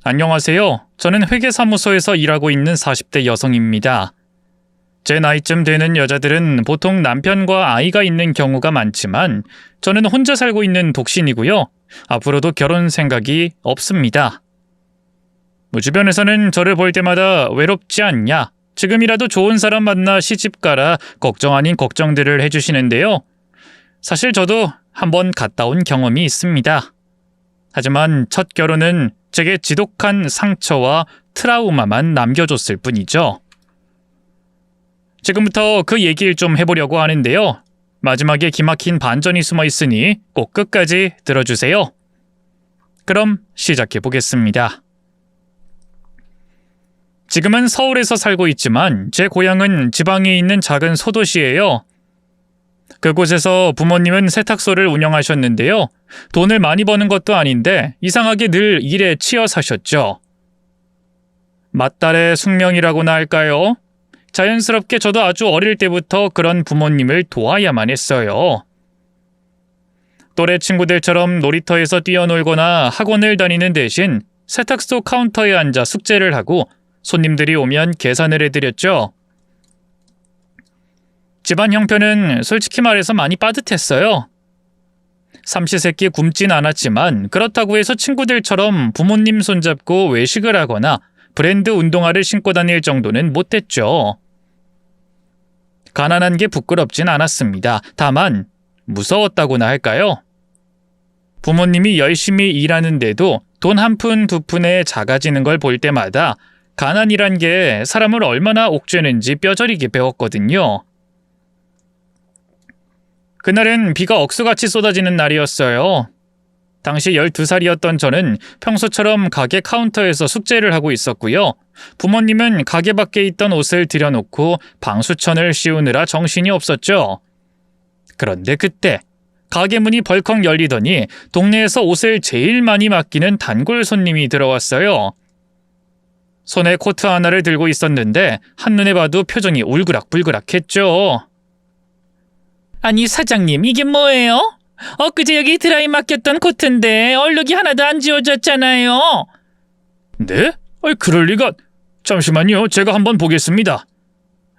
안녕하세요. 저는 회계사무소에서 일하고 있는 40대 여성입니다. 제 나이쯤 되는 여자들은 보통 남편과 아이가 있는 경우가 많지만 저는 혼자 살고 있는 독신이고요. 앞으로도 결혼 생각이 없습니다. 주변에서는 저를 볼 때마다 외롭지 않냐? 지금이라도 좋은 사람 만나 시집가라 걱정 아닌 걱정들을 해주시는데요. 사실 저도 한번 갔다 온 경험이 있습니다. 하지만 첫 결혼은 제게 지독한 상처와 트라우마만 남겨줬을 뿐이죠. 지금부터 그 얘기를 좀 해보려고 하는데요. 마지막에 기막힌 반전이 숨어 있으니 꼭 끝까지 들어주세요. 그럼 시작해 보겠습니다. 지금은 서울에서 살고 있지만 제 고향은 지방에 있는 작은 소도시예요. 그곳에서 부모님은 세탁소를 운영하셨는데요. 돈을 많이 버는 것도 아닌데 이상하게 늘 일에 치여 사셨죠. 맏딸의 숙명이라고나 할까요? 자연스럽게 저도 아주 어릴 때부터 그런 부모님을 도와야만 했어요. 또래 친구들처럼 놀이터에서 뛰어놀거나 학원을 다니는 대신 세탁소 카운터에 앉아 숙제를 하고 손님들이 오면 계산을 해드렸죠. 집안 형편은 솔직히 말해서 많이 빠듯했어요. 삼시세끼 굶진 않았지만 그렇다고 해서 친구들처럼 부모님 손잡고 외식을 하거나 브랜드 운동화를 신고 다닐 정도는 못했죠. 가난한 게 부끄럽진 않았습니다. 다만 무서웠다고나 할까요? 부모님이 열심히 일하는데도 돈 한 푼 두 푼에 작아지는 걸 볼 때마다 가난이란 게 사람을 얼마나 옥죄는지 뼈저리게 배웠거든요. 그날은 비가 억수같이 쏟아지는 날이었어요. 당시 12살이었던 저는 평소처럼 가게 카운터에서 숙제를 하고 있었고요. 부모님은 가게 밖에 있던 옷을 들여놓고 방수천을 씌우느라 정신이 없었죠. 그런데 그때 가게 문이 벌컥 열리더니 동네에서 옷을 제일 많이 맡기는 단골 손님이 들어왔어요. 손에 코트 하나를 들고 있었는데 한눈에 봐도 표정이 울그락불그락했죠. 아니 사장님 이게 뭐예요? 엊그제 여기 드라이 맡겼던 코트인데 얼룩이 하나도 안 지워졌잖아요. 네? 그럴 리가. 잠시만요. 제가 한번 보겠습니다.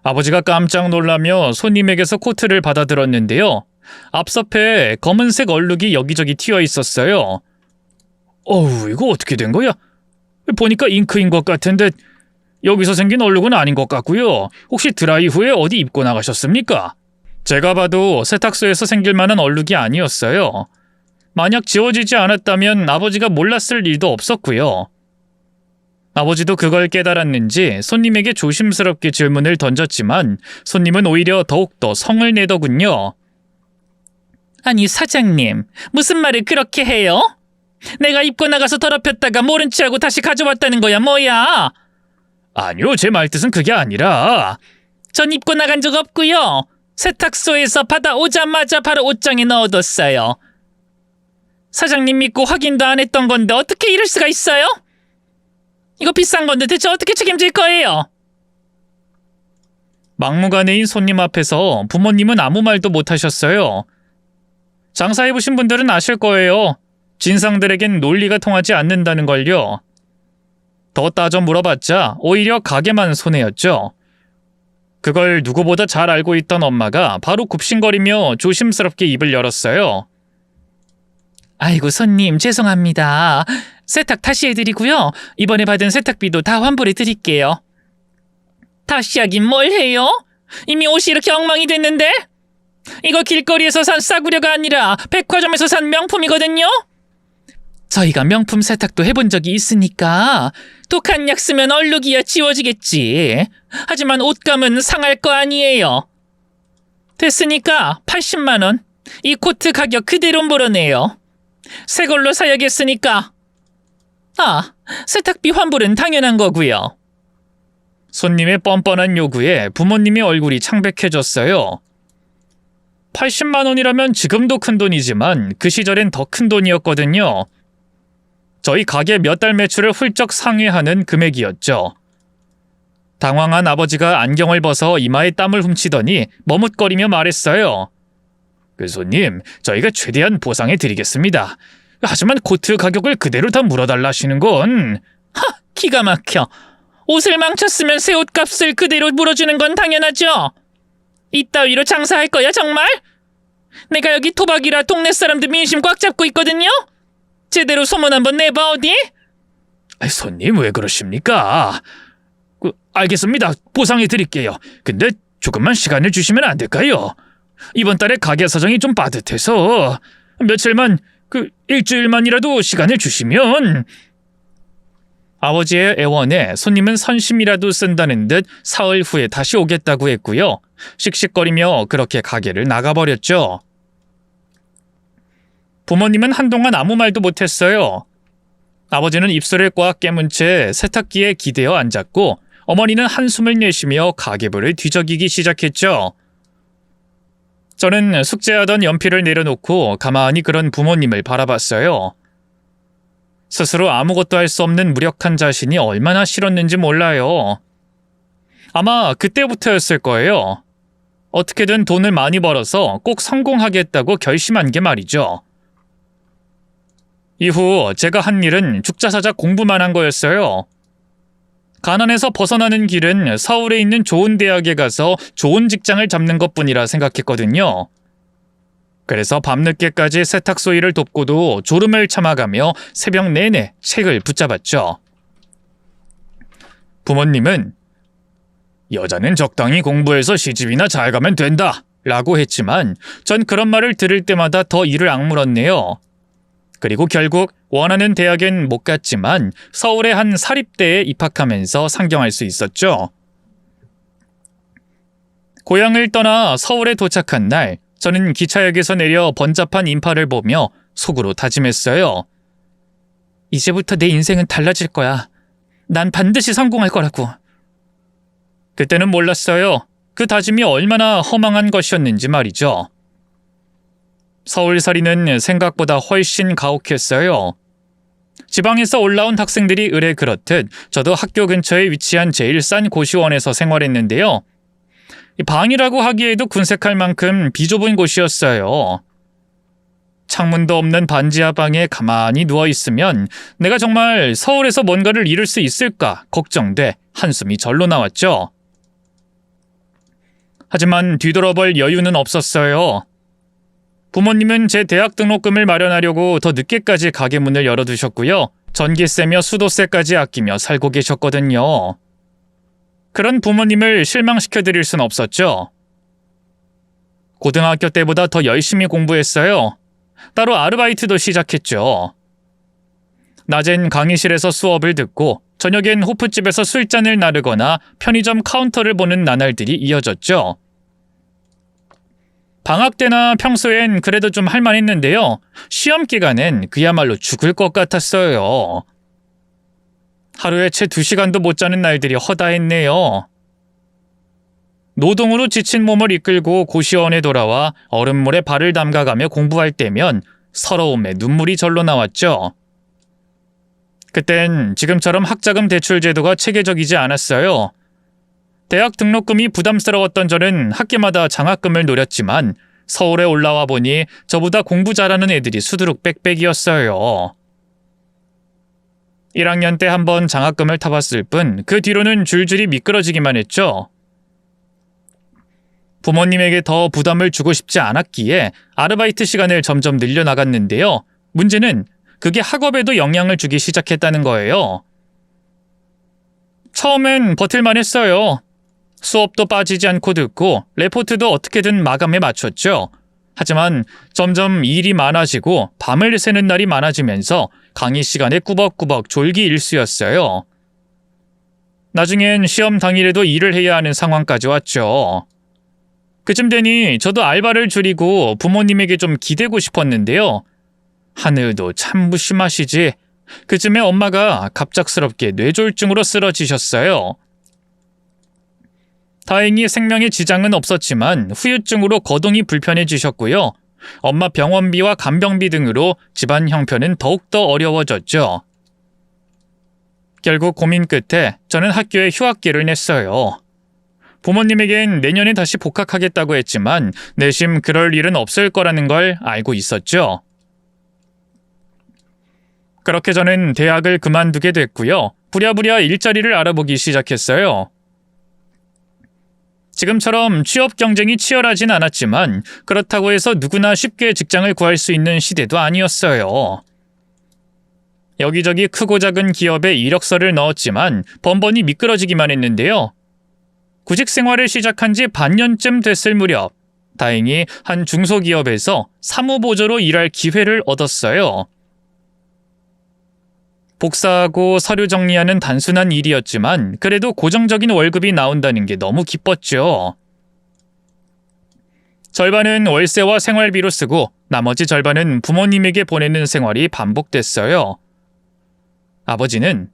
아버지가 깜짝 놀라며 손님에게서 코트를 받아들었는데요. 앞섭에 검은색 얼룩이 여기저기 튀어 있었어요. 어우, 이거 어떻게 된 거야? 보니까 잉크인 것 같은데 여기서 생긴 얼룩은 아닌 것 같고요. 혹시 드라이 후에 어디 입고 나가셨습니까? 제가 봐도 세탁소에서 생길 만한 얼룩이 아니었어요. 만약 지워지지 않았다면 아버지가 몰랐을 일도 없었고요. 아버지도 그걸 깨달았는지 손님에게 조심스럽게 질문을 던졌지만 손님은 오히려 더욱더 성을 내더군요. 아니 사장님 무슨 말을 그렇게 해요? 내가 입고 나가서 더럽혔다가 모른 체하고 다시 가져왔다는 거야 뭐야? 아니요, 제 말뜻은 그게 아니라 전 입고 나간 적 없고요. 세탁소에서 받아오자마자 바로 옷장에 넣어뒀어요. 사장님 믿고 확인도 안 했던 건데 어떻게 이럴 수가 있어요? 이거 비싼 건데 대체 어떻게 책임질 거예요? 막무가내인 손님 앞에서 부모님은 아무 말도 못하셨어요. 장사해보신 분들은 아실 거예요. 진상들에겐 논리가 통하지 않는다는 걸요. 더 따져 물어봤자 오히려 가게만 손해였죠. 그걸 누구보다 잘 알고 있던 엄마가 바로 굽신거리며 조심스럽게 입을 열었어요. 아이고 손님 죄송합니다. 세탁 다시 해드리고요. 이번에 받은 세탁비도 다 환불해 드릴게요. 다시 하긴 뭘 해요? 이미 옷이 이렇게 엉망이 됐는데? 이거 길거리에서 산 싸구려가 아니라 백화점에서 산 명품이거든요? 저희가 명품 세탁도 해본 적이 있으니까 독한 약 쓰면 얼룩이야 지워지겠지. 하지만 옷감은 상할 거 아니에요. 됐으니까 80만 원. 이 코트 가격 그대로 물어내요. 새 걸로 사야겠으니까. 세탁비 환불은 당연한 거고요. 손님의 뻔뻔한 요구에 부모님의 얼굴이 창백해졌어요. 80만 원이라면 지금도 큰 돈이지만 그 시절엔 더 큰 돈이었거든요. 저희 가게 몇 달 매출을 훌쩍 상회하는 금액이었죠. 당황한 아버지가 안경을 벗어 이마에 땀을 훔치더니 머뭇거리며 말했어요. 손님, 저희가 최대한 보상해 드리겠습니다. 하지만 코트 가격을 그대로 다 물어달라 하시는 건 기가 막혀. 옷을 망쳤으면 새 옷값을 그대로 물어주는 건 당연하죠. 이따위로 장사할 거야 정말? 내가 여기 토박이라 동네 사람들 민심 꽉 잡고 있거든요. 제대로 소문 한번 내봐 어디? 손님 왜 그러십니까? 알겠습니다. 보상해 드릴게요. 근데 조금만 시간을 주시면 안 될까요? 이번 달에 가게 사정이 좀 빠듯해서 며칠만, 일주일만이라도 시간을 주시면. 아버지의 애원에 손님은 선심이라도 쓴다는 듯 사흘 후에 다시 오겠다고 했고요. 씩씩거리며 그렇게 가게를 나가버렸죠. 부모님은 한동안 아무 말도 못했어요. 아버지는 입술을 꽉 깨문 채 세탁기에 기대어 앉았고 어머니는 한숨을 내쉬며 가계부를 뒤적이기 시작했죠. 저는 숙제하던 연필을 내려놓고 가만히 그런 부모님을 바라봤어요. 스스로 아무것도 할 수 없는 무력한 자신이 얼마나 싫었는지 몰라요. 아마 그때부터였을 거예요. 어떻게든 돈을 많이 벌어서 꼭 성공하겠다고 결심한 게 말이죠. 이후 제가 한 일은 죽자사자 공부만 한 거였어요. 가난에서 벗어나는 길은 서울에 있는 좋은 대학에 가서 좋은 직장을 잡는 것뿐이라 생각했거든요. 그래서 밤늦게까지 세탁소일을 돕고도 졸음을 참아가며 새벽 내내 책을 붙잡았죠. 부모님은 여자는 적당히 공부해서 시집이나 잘 가면 된다 라고 했지만 전 그런 말을 들을 때마다 더 이를 악물었네요. 그리고 결국 원하는 대학엔 못 갔지만 서울의 한 사립대에 입학하면서 상경할 수 있었죠. 고향을 떠나 서울에 도착한 날 저는 기차역에서 내려 번잡한 인파를 보며 속으로 다짐했어요. 이제부터 내 인생은 달라질 거야. 난 반드시 성공할 거라고. 그때는 몰랐어요. 그 다짐이 얼마나 허망한 것이었는지 말이죠. 서울살이는 생각보다 훨씬 가혹했어요. 지방에서 올라온 학생들이 의뢰 그렇듯 저도 학교 근처에 위치한 제일 싼 고시원에서 생활했는데요. 방이라고 하기에도 군색할 만큼 비좁은 곳이었어요. 창문도 없는 반지하 방에 가만히 누워있으면 내가 정말 서울에서 뭔가를 이룰 수 있을까 걱정돼 한숨이 절로 나왔죠. 하지만 뒤돌아볼 여유는 없었어요. 부모님은 제 대학 등록금을 마련하려고 더 늦게까지 가게 문을 열어두셨고요. 전기세며 수도세까지 아끼며 살고 계셨거든요. 그런 부모님을 실망시켜드릴 순 없었죠. 고등학교 때보다 더 열심히 공부했어요. 따로 아르바이트도 시작했죠. 낮엔 강의실에서 수업을 듣고 저녁엔 호프집에서 술잔을 나르거나 편의점 카운터를 보는 나날들이 이어졌죠. 방학 때나 평소엔 그래도 좀 할만했는데요. 시험 기간엔 그야말로 죽을 것 같았어요. 하루에 채 2시간도 못 자는 날들이 허다했네요. 노동으로 지친 몸을 이끌고 고시원에 돌아와 얼음물에 발을 담가가며 공부할 때면 서러움에 눈물이 절로 나왔죠. 그땐 지금처럼 학자금 대출 제도가 체계적이지 않았어요. 대학 등록금이 부담스러웠던 저는 학기마다 장학금을 노렸지만 서울에 올라와 보니 저보다 공부 잘하는 애들이 수두룩 빽빽이었어요. 1학년 때 한 번 장학금을 타봤을 뿐 그 뒤로는 줄줄이 미끄러지기만 했죠. 부모님에게 더 부담을 주고 싶지 않았기에 아르바이트 시간을 점점 늘려나갔는데요. 문제는 그게 학업에도 영향을 주기 시작했다는 거예요. 처음엔 버틸만 했어요. 수업도 빠지지 않고 듣고 레포트도 어떻게든 마감에 맞췄죠. 하지만 점점 일이 많아지고 밤을 새는 날이 많아지면서 강의 시간에 꾸벅꾸벅 졸기 일쑤였어요. 나중엔 시험 당일에도 일을 해야 하는 상황까지 왔죠. 그쯤 되니 저도 알바를 줄이고 부모님에게 좀 기대고 싶었는데요. 하늘도 참 무심하시지. 그쯤에 엄마가 갑작스럽게 뇌졸중으로 쓰러지셨어요. 다행히 생명에 지장은 없었지만 후유증으로 거동이 불편해지셨고요. 엄마 병원비와 간병비 등으로 집안 형편은 더욱더 어려워졌죠. 결국 고민 끝에 저는 학교에 휴학기를 냈어요. 부모님에겐 내년에 다시 복학하겠다고 했지만 내심 그럴 일은 없을 거라는 걸 알고 있었죠. 그렇게 저는 대학을 그만두게 됐고요. 부랴부랴 일자리를 알아보기 시작했어요. 지금처럼 취업 경쟁이 치열하진 않았지만 그렇다고 해서 누구나 쉽게 직장을 구할 수 있는 시대도 아니었어요. 여기저기 크고 작은 기업에 이력서를 넣었지만 번번이 미끄러지기만 했는데요. 구직 생활을 시작한 지 반년쯤 됐을 무렵 다행히 한 중소기업에서 사무보조로 일할 기회를 얻었어요. 복사하고 서류 정리하는 단순한 일이었지만 그래도 고정적인 월급이 나온다는 게 너무 기뻤죠. 절반은 월세와 생활비로 쓰고 나머지 절반은 부모님에게 보내는 생활이 반복됐어요. 아버지는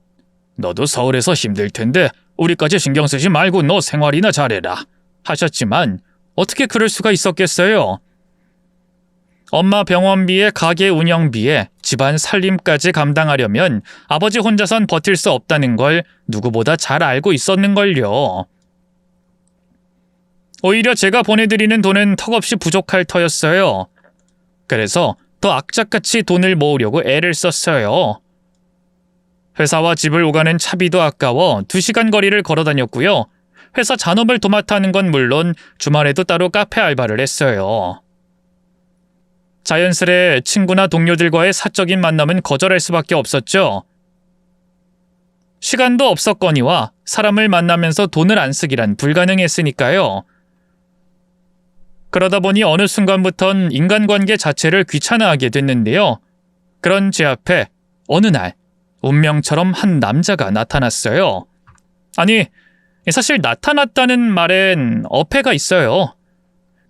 너도 서울에서 힘들 텐데 우리까지 신경 쓰지 말고 너 생활이나 잘해라 하셨지만 어떻게 그럴 수가 있었겠어요. 엄마 병원비에 가게 운영비에 집안 살림까지 감당하려면 아버지 혼자선 버틸 수 없다는 걸 누구보다 잘 알고 있었는걸요. 오히려 제가 보내드리는 돈은 턱없이 부족할 터였어요. 그래서 더 악착같이 돈을 모으려고 애를 썼어요. 회사와 집을 오가는 차비도 아까워 2시간 거리를 걸어 다녔고요. 회사 잔업을 도맡아 하는 건 물론 주말에도 따로 카페 알바를 했어요. 자연스레 친구나 동료들과의 사적인 만남은 거절할 수밖에 없었죠. 시간도 없었거니와 사람을 만나면서 돈을 안 쓰기란 불가능했으니까요. 그러다 보니 어느 순간부턴 인간관계 자체를 귀찮아하게 됐는데요. 그런 제 앞에 어느 날 운명처럼 한 남자가 나타났어요. 아니, 사실 나타났다는 말엔 어폐가 있어요.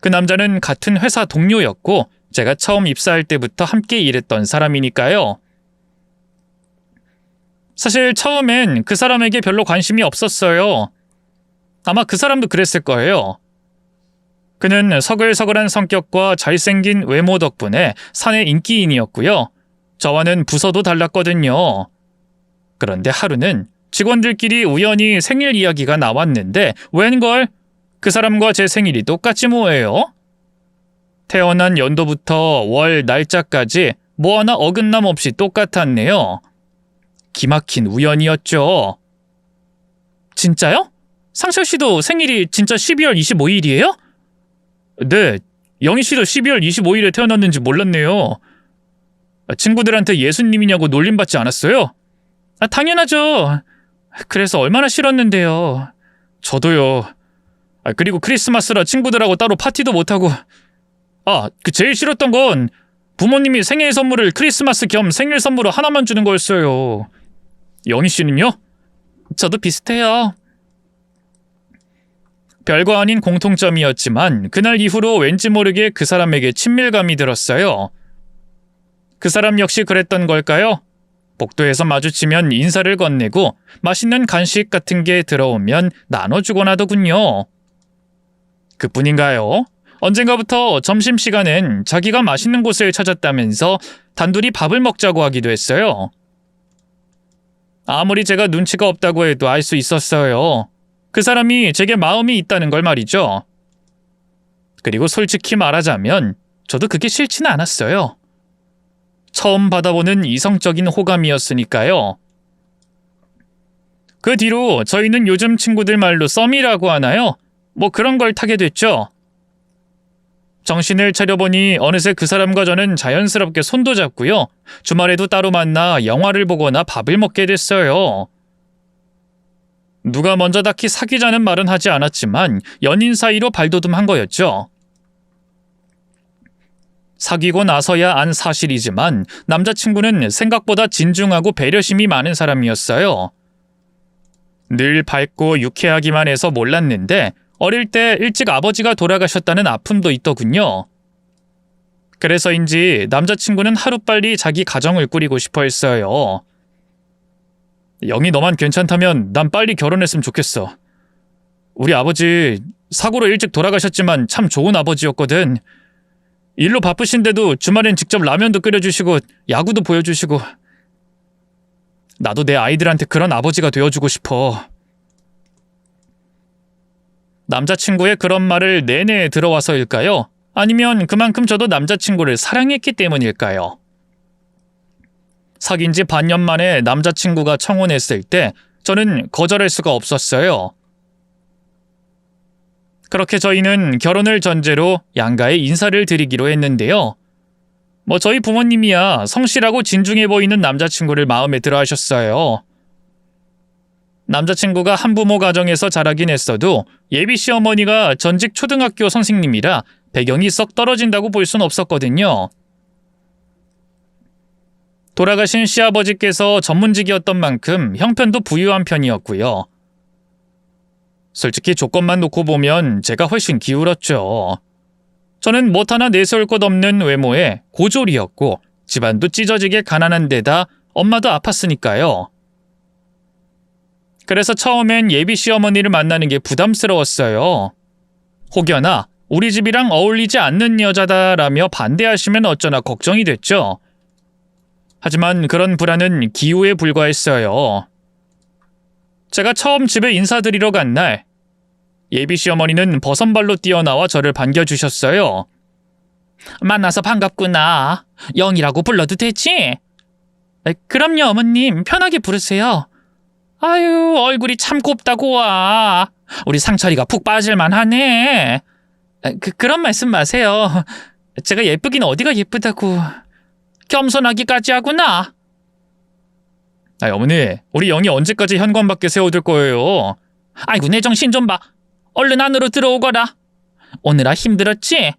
그 남자는 같은 회사 동료였고 제가 처음 입사할 때부터 함께 일했던 사람이니까요. 사실 처음엔 그 사람에게 별로 관심이 없었어요. 아마 그 사람도 그랬을 거예요. 그는 서글서글한 성격과 잘생긴 외모 덕분에 사내 인기인이었고요. 저와는 부서도 달랐거든요. 그런데 하루는 직원들끼리 우연히 생일 이야기가 나왔는데 웬걸 그 사람과 제 생일이 똑같이 뭐예요? 태어난 연도부터 월 날짜까지 뭐 하나 어긋남 없이 똑같았네요. 기막힌 우연이었죠. 진짜요? 상철 씨도 생일이 진짜 12월 25일이에요? 네, 영희 씨도 12월 25일에 태어났는지 몰랐네요. 친구들한테 예수님이냐고 놀림받지 않았어요? 당연하죠. 그래서 얼마나 싫었는데요. 저도요. 그리고 크리스마스라 친구들하고 따로 파티도 못하고. 그 제일 싫었던 건 부모님이 생일 선물을 크리스마스 겸 생일 선물로 하나만 주는 거였어요. 영희 씨는요? 저도 비슷해요. 별거 아닌 공통점이었지만 그날 이후로 왠지 모르게 그 사람에게 친밀감이 들었어요. 그 사람 역시 그랬던 걸까요? 복도에서 마주치면 인사를 건네고 맛있는 간식 같은 게 들어오면 나눠주곤 하더군요. 그뿐인가요? 언젠가부터 점심시간엔 자기가 맛있는 곳을 찾았다면서 단둘이 밥을 먹자고 하기도 했어요. 아무리 제가 눈치가 없다고 해도 알 수 있었어요. 그 사람이 제게 마음이 있다는 걸 말이죠. 그리고 솔직히 말하자면 저도 그게 싫지는 않았어요. 처음 받아보는 이성적인 호감이었으니까요. 그 뒤로 저희는 요즘 친구들 말로 썸이라고 하나요? 뭐 그런 걸 타게 됐죠. 정신을 차려보니 어느새 그 사람과 저는 자연스럽게 손도 잡고요. 주말에도 따로 만나 영화를 보거나 밥을 먹게 됐어요. 누가 먼저 딱히 사귀자는 말은 하지 않았지만 연인 사이로 발돋움한 거였죠. 사귀고 나서야 안 사실이지만 남자친구는 생각보다 진중하고 배려심이 많은 사람이었어요. 늘 밝고 유쾌하기만 해서 몰랐는데 어릴 때 일찍 아버지가 돌아가셨다는 아픔도 있더군요. 그래서인지 남자친구는 하루빨리 자기 가정을 꾸리고 싶어 했어요. 영희 너만 괜찮다면 난 빨리 결혼했으면 좋겠어. 우리 아버지 사고로 일찍 돌아가셨지만 참 좋은 아버지였거든. 일로 바쁘신데도 주말엔 직접 라면도 끓여주시고 야구도 보여주시고. 나도 내 아이들한테 그런 아버지가 되어주고 싶어. 남자친구의 그런 말을 내내 들어와서일까요? 아니면 그만큼 저도 남자친구를 사랑했기 때문일까요? 사귄 지 반년 만에 남자친구가 청혼했을 때 저는 거절할 수가 없었어요. 그렇게 저희는 결혼을 전제로 양가에 인사를 드리기로 했는데요. 저희 부모님이야 성실하고 진중해 보이는 남자친구를 마음에 들어 하셨어요. 남자친구가 한부모 가정에서 자라긴 했어도 예비 시어머니가 전직 초등학교 선생님이라 배경이 썩 떨어진다고 볼 순 없었거든요. 돌아가신 시아버지께서 전문직이었던 만큼 형편도 부유한 편이었고요. 솔직히 조건만 놓고 보면 제가 훨씬 기울었죠. 저는 못 하나 내세울 것 없는 외모에 고졸이었고 집안도 찢어지게 가난한 데다 엄마도 아팠으니까요. 그래서 처음엔 예비 시어머니를 만나는 게 부담스러웠어요. 혹여나 우리 집이랑 어울리지 않는 여자다라며 반대하시면 어쩌나 걱정이 됐죠. 하지만 그런 불안은 기우에 불과했어요. 제가 처음 집에 인사드리러 간 날, 예비 시어머니는 버선발로 뛰어나와 저를 반겨주셨어요. 만나서 반갑구나. 영이라고 불러도 되지? 그럼요, 어머님. 편하게 부르세요. 아유, 얼굴이 참 곱다고 와. 우리 상철이가 푹 빠질만 하네. 그런 말씀 마세요. 제가 예쁘긴 어디가 예쁘다고. 겸손하기까지 하구나. 어머니, 우리 영이 언제까지 현관 밖에 세워둘 거예요? 아이고, 내 정신 좀 봐. 얼른 안으로 들어오거라. 오느라 힘들었지?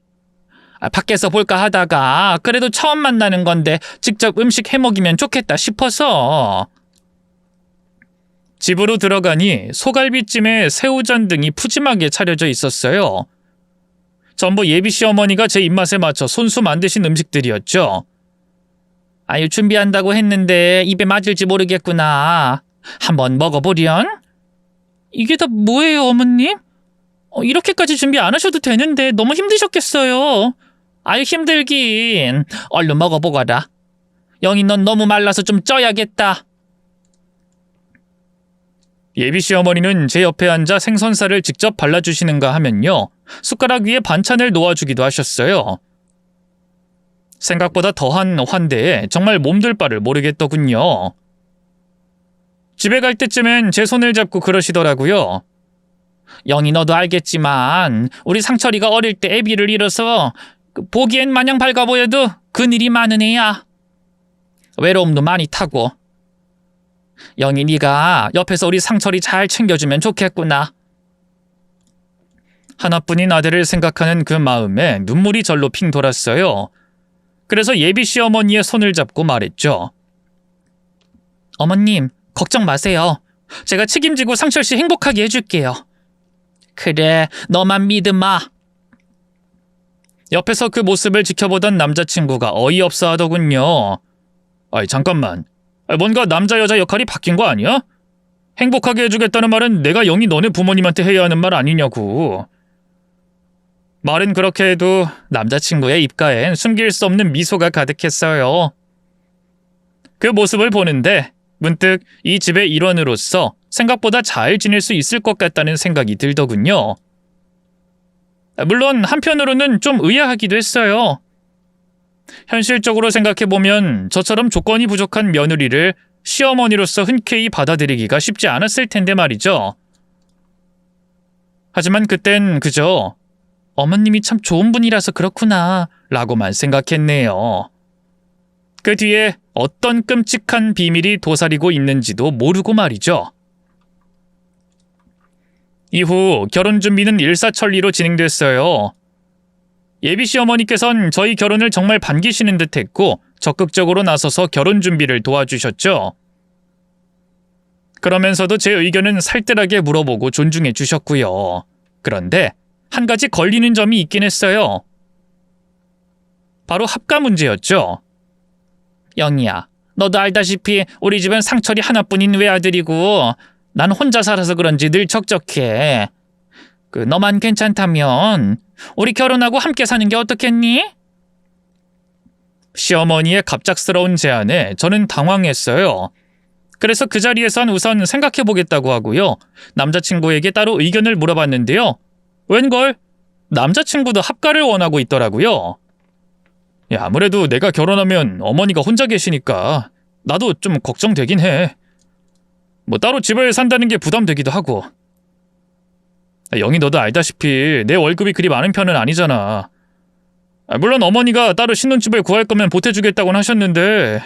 밖에서 볼까 하다가 그래도 처음 만나는 건데 직접 음식 해먹이면 좋겠다 싶어서. 집으로 들어가니 소갈비찜에 새우전 등이 푸짐하게 차려져 있었어요. 전부 예비 시어머니가 제 입맛에 맞춰 손수 만드신 음식들이었죠. 아유, 준비한다고 했는데 입에 맞을지 모르겠구나. 한번 먹어보련? 이게 다 뭐예요, 어머님? 이렇게까지 준비 안 하셔도 되는데 너무 힘드셨겠어요. 아유, 힘들긴. 얼른 먹어보거라. 영희, 넌 너무 말라서 좀 쪄야겠다. 예비 시어머니는 제 옆에 앉아 생선살을 직접 발라주시는가 하면요. 숟가락 위에 반찬을 놓아주기도 하셨어요. 생각보다 더한 환대에 정말 몸둘 바를 모르겠더군요. 집에 갈 때쯤엔 제 손을 잡고 그러시더라고요. 영희, 너도 알겠지만 우리 상철이가 어릴 때 애비를 잃어서 보기엔 마냥 밝아 보여도 그늘이 많은 애야. 외로움도 많이 타고. 영희, 네가 옆에서 우리 상철이 잘 챙겨주면 좋겠구나. 하나뿐인 아들을 생각하는 그 마음에 눈물이 절로 핑 돌았어요. 그래서 예비 시어머니의 손을 잡고 말했죠. 어머님, 걱정 마세요. 제가 책임지고 상철씨 행복하게 해줄게요. 그래, 너만 믿음아. 옆에서 그 모습을 지켜보던 남자친구가 어이없어 하더군요. 잠깐만. 뭔가 남자 여자 역할이 바뀐 거 아니야? 행복하게 해주겠다는 말은 내가 영희 너네 부모님한테 해야 하는 말 아니냐고. 말은 그렇게 해도 남자친구의 입가엔 숨길 수 없는 미소가 가득했어요. 그 모습을 보는데 문득 이 집의 일원으로서 생각보다 잘 지낼 수 있을 것 같다는 생각이 들더군요. 물론 한편으로는 좀 의아하기도 했어요. 현실적으로 생각해보면 저처럼 조건이 부족한 며느리를 시어머니로서 흔쾌히 받아들이기가 쉽지 않았을 텐데 말이죠. 하지만 그땐 그저 어머님이 참 좋은 분이라서 그렇구나 라고만 생각했네요. 그 뒤에 어떤 끔찍한 비밀이 도사리고 있는지도 모르고 말이죠. 이후 결혼 준비는 일사천리로 진행됐어요. 예비 시어머니께선 저희 결혼을 정말 반기시는 듯 했고 적극적으로 나서서 결혼 준비를 도와주셨죠. 그러면서도 제 의견은 살뜰하게 물어보고 존중해 주셨고요. 그런데 한 가지 걸리는 점이 있긴 했어요. 바로 합가 문제였죠. 영희야, 너도 알다시피 우리 집은 상철이 하나뿐인 외아들이고 난 혼자 살아서 그런지 늘 적적해. 너만 괜찮다면 우리 결혼하고 함께 사는 게 어떻겠니? 시어머니의 갑작스러운 제안에 저는 당황했어요. 그래서 그 자리에선 우선 생각해보겠다고 하고요. 남자친구에게 따로 의견을 물어봤는데요. 웬걸? 남자친구도 합가를 원하고 있더라고요. 아무래도 내가 결혼하면 어머니가 혼자 계시니까 나도 좀 걱정되긴 해. 뭐 따로 집을 산다는 게 부담되기도 하고. 영희 너도 알다시피 내 월급이 그리 많은 편은 아니잖아. 물론 어머니가 따로 신혼집을 구할 거면 보태주겠다고는 하셨는데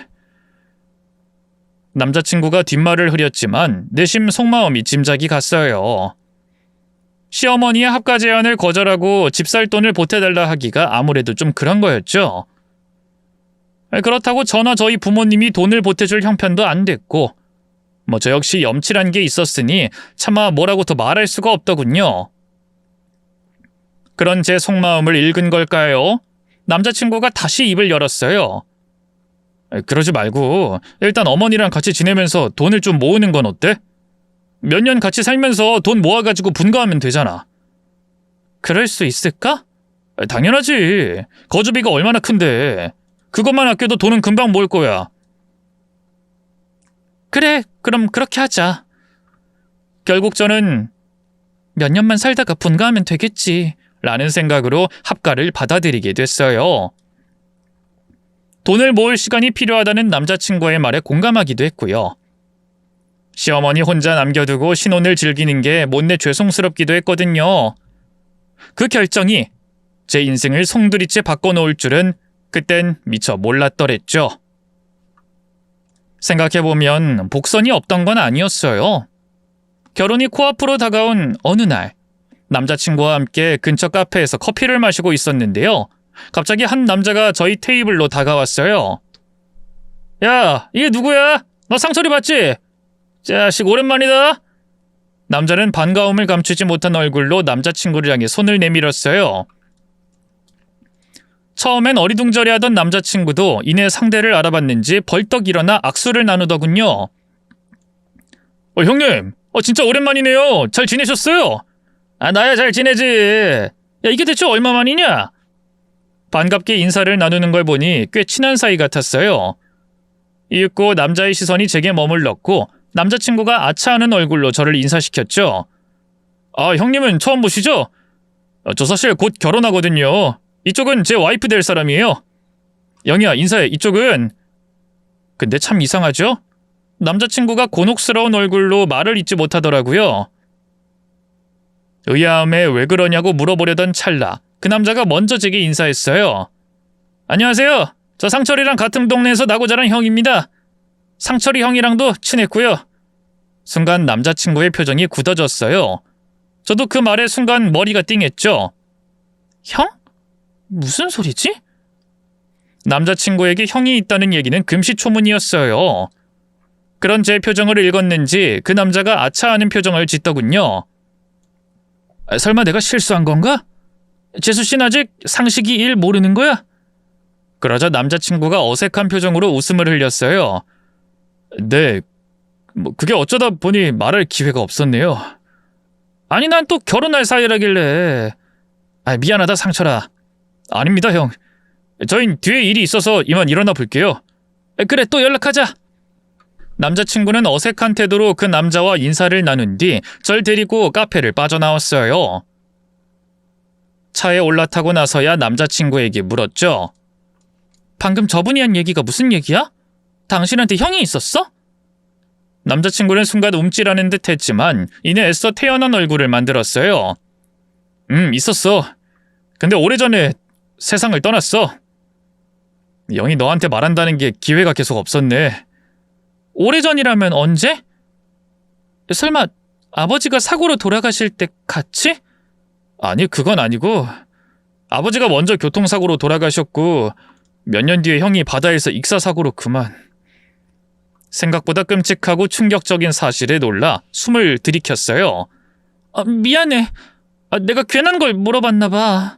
남자친구가 뒷말을 흐렸지만 내심 속마음이 짐작이 갔어요. 시어머니의 합가 제안을 거절하고 집 살 돈을 보태달라 하기가 아무래도 좀 그런 거였죠. 그렇다고 저나 저희 부모님이 돈을 보태줄 형편도 안 됐고 뭐 저 역시 염치란 게 있었으니 차마 뭐라고 더 말할 수가 없더군요. 그런 제 속마음을 읽은 걸까요? 남자친구가 다시 입을 열었어요. 그러지 말고 일단 어머니랑 같이 지내면서 돈을 좀 모으는 건 어때? 몇 년 같이 살면서 돈 모아가지고 분가하면 되잖아. 그럴 수 있을까? 당연하지. 거주비가 얼마나 큰데. 그것만 아껴도 돈은 금방 모을 거야. 그래, 그럼 그렇게 하자. 결국 저는 몇 년만 살다가 분가하면 되겠지. 라는 생각으로 합가를 받아들이게 됐어요. 돈을 모을 시간이 필요하다는 남자친구의 말에 공감하기도 했고요. 시어머니 혼자 남겨두고 신혼을 즐기는 게 못내 죄송스럽기도 했거든요. 그 결정이 제 인생을 송두리째 바꿔놓을 줄은 그땐 미처 몰랐더랬죠. 생각해보면 복선이 없던 건 아니었어요. 결혼이 코앞으로 다가온 어느 날 남자친구와 함께 근처 카페에서 커피를 마시고 있었는데요. 갑자기 한 남자가 저희 테이블로 다가왔어요. 야, 이게 누구야? 너 상철이 봤지? 자식 오랜만이다. 남자는 반가움을 감추지 못한 얼굴로 남자친구를 향해 손을 내밀었어요. 처음엔 어리둥절해하던 남자친구도 이내 상대를 알아봤는지 벌떡 일어나 악수를 나누더군요. 형님, 진짜 오랜만이네요. 잘 지내셨어요? 나야 잘 지내지. 야, 이게 대체 얼마만이냐? 반갑게 인사를 나누는 걸 보니 꽤 친한 사이 같았어요. 이윽고 남자의 시선이 제게 머물렀고 남자친구가 아차하는 얼굴로 저를 인사시켰죠. 형님은 처음 보시죠? 저 사실 곧 결혼하거든요. 이쪽은 제 와이프 될 사람이에요. 영희야, 인사해. 이쪽은... 근데 참 이상하죠? 남자친구가 곤혹스러운 얼굴로 말을 잇지 못하더라고요. 의아함에 왜 그러냐고 물어보려던 찰나 그 남자가 먼저 제게 인사했어요. 안녕하세요. 저 상철이랑 같은 동네에서 나고 자란 형입니다. 상철이 형이랑도 친했고요. 순간 남자친구의 표정이 굳어졌어요. 저도 그 말에 순간 머리가 띵했죠. 형? 무슨 소리지? 남자친구에게 형이 있다는 얘기는 금시초문이었어요. 그런 제 표정을 읽었는지 그 남자가 아차하는 표정을 짓더군요. 설마 내가 실수한 건가? 재수씨는 아직 상식이 1 모르는 거야? 그러자 남자친구가 어색한 표정으로 웃음을 흘렸어요. 네, 그게 어쩌다 보니 말할 기회가 없었네요. 아니, 난 또 결혼할 사이라길래. 미안하다 상철아. 아닙니다 형. 저흰 뒤에 일이 있어서 이만 일어나 볼게요. 그래, 또 연락하자. 남자친구는 어색한 태도로 그 남자와 인사를 나눈 뒤 절 데리고 카페를 빠져나왔어요. 차에 올라타고 나서야 남자친구에게 물었죠. 방금 저분이 한 얘기가 무슨 얘기야? 당신한테 형이 있었어? 남자친구는 순간 움찔하는 듯 했지만 이내 애써 태연한 얼굴을 만들었어요. 있었어. 근데 오래전에 세상을 떠났어. 영희 너한테 말한다는 게 기회가 계속 없었네. 오래전이라면 언제? 설마 아버지가 사고로 돌아가실 때 같이? 아니, 그건 아니고 아버지가 먼저 교통사고로 돌아가셨고 몇 년 뒤에 형이 바다에서 익사사고로 그만. 생각보다 끔찍하고 충격적인 사실에 놀라 숨을 들이켰어요. 미안해. 내가 괜한 걸 물어봤나 봐.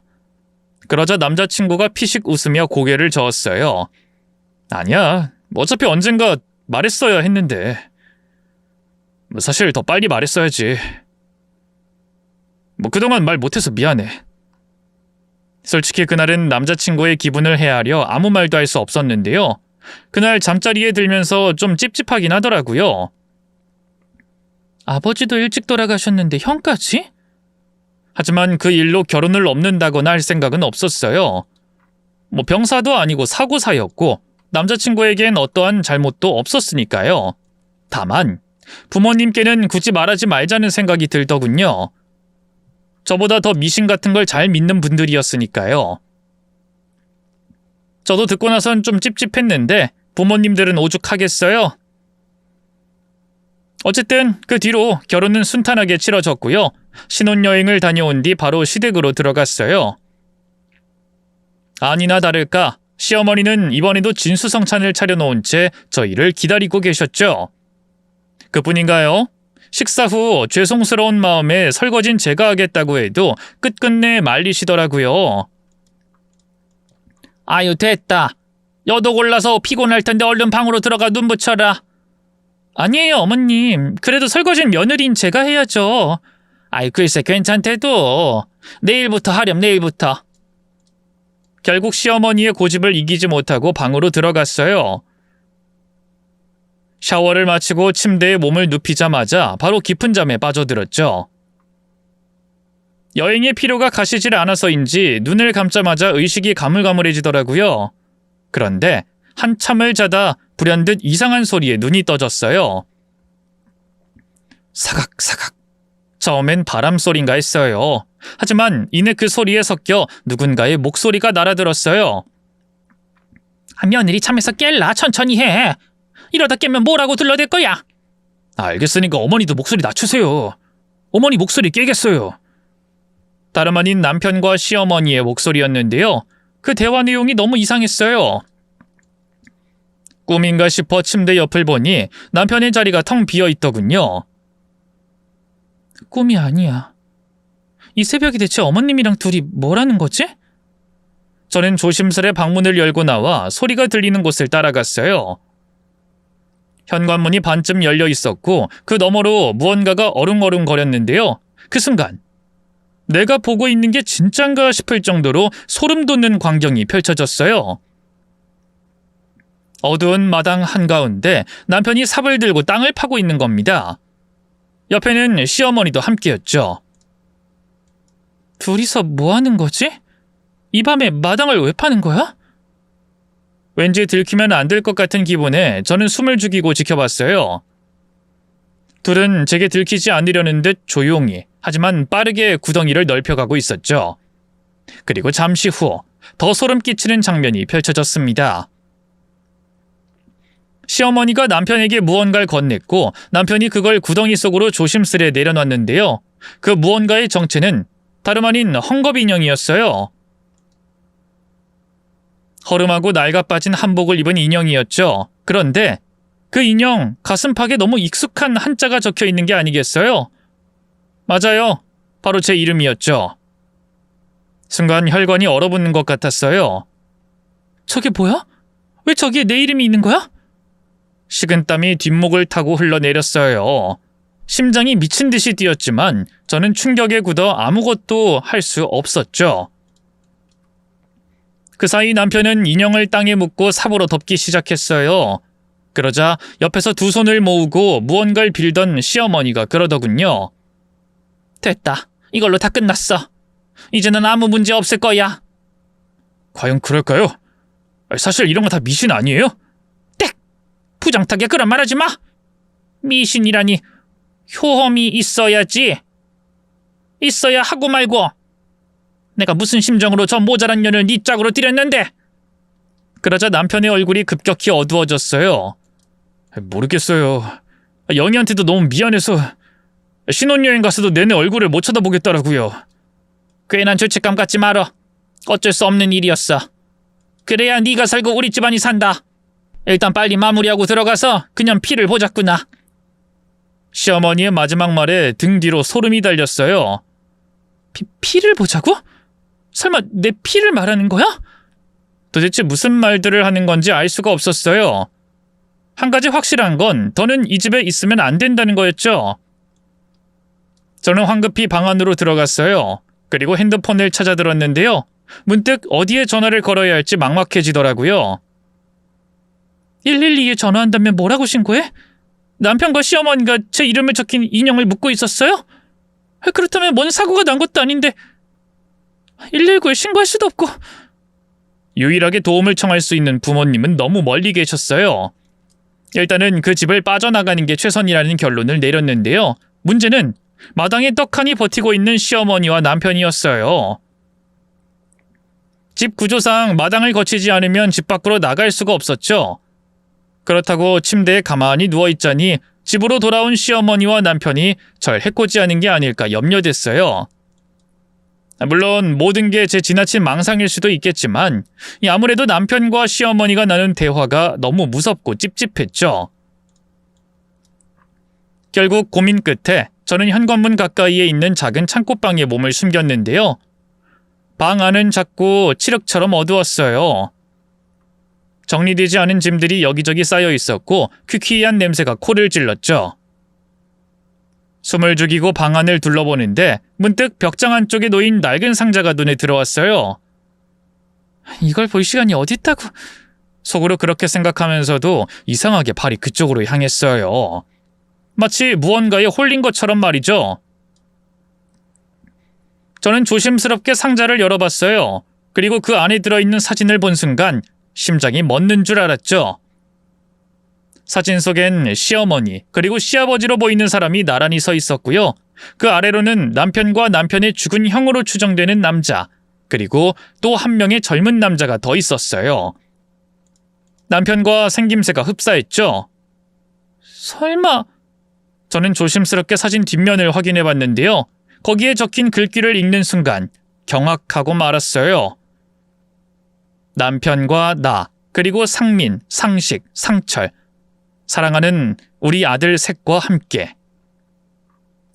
그러자 남자친구가 피식 웃으며 고개를 저었어요. 아니야, 어차피 언젠가 말했어야 했는데. 사실 더 빨리 말했어야지. 그동안 말 못해서 미안해. 솔직히 그날은 남자친구의 기분을 헤아려 아무 말도 할 수 없었는데요. 그날 잠자리에 들면서 좀 찝찝하긴 하더라고요. 아버지도 일찍 돌아가셨는데 형까지? 하지만 그 일로 결혼을 넘는다거나 할 생각은 없었어요. 병사도 아니고 사고사였고 남자친구에겐 어떠한 잘못도 없었으니까요. 다만 부모님께는 굳이 말하지 말자는 생각이 들더군요. 저보다 더 미신 같은 걸 잘 믿는 분들이었으니까요. 저도 듣고 나선 좀 찝찝했는데 부모님들은 오죽하겠어요? 어쨌든 그 뒤로 결혼은 순탄하게 치러졌고요. 신혼여행을 다녀온 뒤 바로 시댁으로 들어갔어요. 아니나 다를까 시어머니는 이번에도 진수성찬을 차려놓은 채 저희를 기다리고 계셨죠. 그뿐인가요? 식사 후 죄송스러운 마음에 설거진 제가 하겠다고 해도 끝끝내 말리시더라고요. 아유, 됐다. 여도 골라서 피곤할 텐데 얼른 방으로 들어가 눈 붙여라. 아니에요, 어머님. 그래도 설거지는 며느리인 제가 해야죠. 아이, 글쎄 괜찮대도. 내일부터 하렴, 내일부터. 결국 시어머니의 고집을 이기지 못하고 방으로 들어갔어요. 샤워를 마치고 침대에 몸을 눕히자마자 바로 깊은 잠에 빠져들었죠. 여행의 피로가 가시질 않아서인지 눈을 감자마자 의식이 가물가물해지더라고요. 그런데 한참을 자다 불현듯 이상한 소리에 눈이 떠졌어요. 사각사각. 처음엔 바람 소린가 했어요. 하지만 이내 그 소리에 섞여 누군가의 목소리가 날아들었어요. 며느리 잠에서 깰라. 천천히 해. 이러다 깨면 뭐라고 둘러댈 거야. 알겠으니까 어머니도 목소리 낮추세요. 어머니 목소리 깨겠어요. 다름 아닌 남편과 시어머니의 목소리였는데요. 그 대화 내용이 너무 이상했어요. 꿈인가 싶어 침대 옆을 보니 남편의 자리가 텅 비어 있더군요. 꿈이 아니야. 이 새벽에 대체 어머님이랑 둘이 뭐라는 거지? 저는 조심스레 방문을 열고 나와 소리가 들리는 곳을 따라갔어요. 현관문이 반쯤 열려 있었고 그 너머로 무언가가 어릉어릉거렸는데요. 그 순간 내가 보고 있는 게 진짠가 싶을 정도로 소름 돋는 광경이 펼쳐졌어요. 어두운 마당 한가운데 남편이 삽을 들고 땅을 파고 있는 겁니다. 옆에는 시어머니도 함께였죠. 둘이서 뭐 하는 거지? 이 밤에 마당을 왜 파는 거야? 왠지 들키면 안 될 것 같은 기분에 저는 숨을 죽이고 지켜봤어요. 둘은 제게 들키지 않으려는 듯 조용히 하지만 빠르게 구덩이를 넓혀가고 있었죠. 그리고 잠시 후 더 소름 끼치는 장면이 펼쳐졌습니다. 시어머니가 남편에게 무언가를 건넸고 남편이 그걸 구덩이 속으로 조심스레 내려놨는데요. 그 무언가의 정체는 다름 아닌 헝겊 인형이었어요. 허름하고 낡아빠진 한복을 입은 인형이었죠. 그런데 그 인형 가슴팍에 너무 익숙한 한자가 적혀 있는 게 아니겠어요? 맞아요. 바로 제 이름이었죠. 순간 혈관이 얼어붙는 것 같았어요. 저게 뭐야? 왜 저기에 내 이름이 있는 거야? 식은땀이 뒷목을 타고 흘러내렸어요. 심장이 미친 듯이 뛰었지만 저는 충격에 굳어 아무것도 할 수 없었죠. 그 사이 남편은 인형을 땅에 묻고 삽으로 덮기 시작했어요. 그러자 옆에서 두 손을 모으고 무언가를 빌던 시어머니가 그러더군요. 됐다. 이걸로 다 끝났어. 이제는 아무 문제 없을 거야. 과연 그럴까요? 사실 이런 거 다 미신 아니에요? 땡! 부정타게 그런 말 하지 마. 미신이라니. 효험이 있어야지. 있어야 하고 말고. 내가 무슨 심정으로 저 모자란 년을 네 짝으로 들였는데. 그러자 남편의 얼굴이 급격히 어두워졌어요. 모르겠어요. 영희한테도 너무 미안해서 신혼여행 가서도 내내 얼굴을 못 쳐다보겠더라고요. 괜한 죄책감 갖지 말어. 어쩔 수 없는 일이었어. 그래야 네가 살고 우리 집안이 산다. 일단 빨리 마무리하고 들어가서 그냥 피를 보자꾸나. 시어머니의 마지막 말에 등 뒤로 소름이 달렸어요. 피를 보자고? 설마 내 피를 말하는 거야? 도대체 무슨 말들을 하는 건지 알 수가 없었어요. 한 가지 확실한 건 더는 이 집에 있으면 안 된다는 거였죠. 저는 황급히 방 안으로 들어갔어요. 그리고 핸드폰을 찾아들었는데요. 문득 어디에 전화를 걸어야 할지 막막해지더라고요. 112에 전화한다면 뭐라고 신고해? 남편과 시어머니가 제 이름을 적힌 인형을 묻고 있었어요? 그렇다면 뭔 사고가 난 것도 아닌데 119에 신고할 수도 없고. 유일하게 도움을 청할 수 있는 부모님은 너무 멀리 계셨어요. 일단은 그 집을 빠져나가는 게 최선이라는 결론을 내렸는데요. 문제는 마당에 떡하니 버티고 있는 시어머니와 남편이었어요. 집 구조상 마당을 거치지 않으면 집 밖으로 나갈 수가 없었죠. 그렇다고 침대에 가만히 누워있자니 집으로 돌아온 시어머니와 남편이 절 해코지하는 게 아닐까 염려됐어요. 물론 모든 게 제 지나친 망상일 수도 있겠지만 아무래도 남편과 시어머니가 나눈 대화가 너무 무섭고 찝찝했죠. 결국 고민 끝에 저는 현관문 가까이에 있는 작은 창고방에 몸을 숨겼는데요. 방 안은 작고 칠흑처럼 어두웠어요. 정리되지 않은 짐들이 여기저기 쌓여 있었고 퀴퀴한 냄새가 코를 찔렀죠. 숨을 죽이고 방 안을 둘러보는데 문득 벽장 안쪽에 놓인 낡은 상자가 눈에 들어왔어요. 이걸 볼 시간이 어딨다고. 속으로 그렇게 생각하면서도 이상하게 발이 그쪽으로 향했어요. 마치 무언가에 홀린 것처럼 말이죠. 저는 조심스럽게 상자를 열어봤어요. 그리고 그 안에 들어있는 사진을 본 순간 심장이 멎는 줄 알았죠. 사진 속엔 시어머니 그리고 시아버지로 보이는 사람이 나란히 서 있었고요. 그 아래로는 남편과 남편의 죽은 형으로 추정되는 남자 그리고 또 한 명의 젊은 남자가 더 있었어요. 남편과 생김새가 흡사했죠. 설마... 저는 조심스럽게 사진 뒷면을 확인해 봤는데요. 거기에 적힌 글귀를 읽는 순간 경악하고 말았어요. 남편과 나 그리고 상민, 상식, 상철 사랑하는 우리 아들 셋과 함께.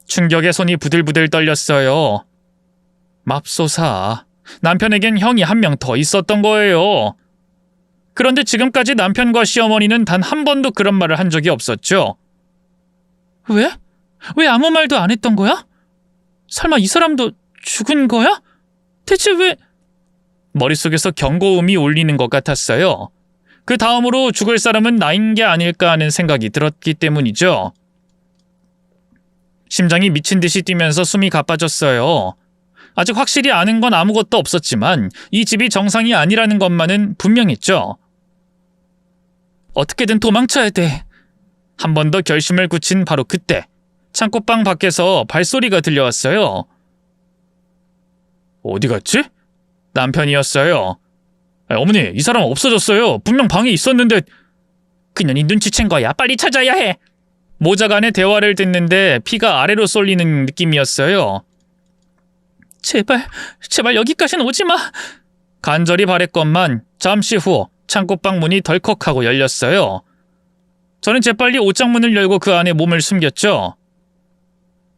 충격에 손이 부들부들 떨렸어요. 맙소사, 남편에겐 형이 한 명 더 있었던 거예요. 그런데 지금까지 남편과 시어머니는 단 한 번도 그런 말을 한 적이 없었죠. 왜? 왜 아무 말도 안 했던 거야? 설마 이 사람도 죽은 거야? 대체 왜... 머릿속에서 경고음이 울리는 것 같았어요. 그 다음으로 죽을 사람은 나인 게 아닐까 하는 생각이 들었기 때문이죠. 심장이 미친 듯이 뛰면서 숨이 가빠졌어요. 아직 확실히 아는 건 아무것도 없었지만 이 집이 정상이 아니라는 것만은 분명했죠. 어떻게든 도망쳐야 돼. 한 번 더 결심을 굳힌 바로 그때 창고방 밖에서 발소리가 들려왔어요. 어디 갔지? 남편이었어요. 어머니, 이 사람 없어졌어요. 분명 방에 있었는데... 그년이 눈치챈 거야. 빨리 찾아야 해. 모자 간의 대화를 듣는데 피가 아래로 쏠리는 느낌이었어요. 제발 여기까지는 오지 마. 간절히 바랬건만 잠시 후 창고방 문이 덜컥하고 열렸어요. 저는 재빨리 옷장문을 열고 그 안에 몸을 숨겼죠.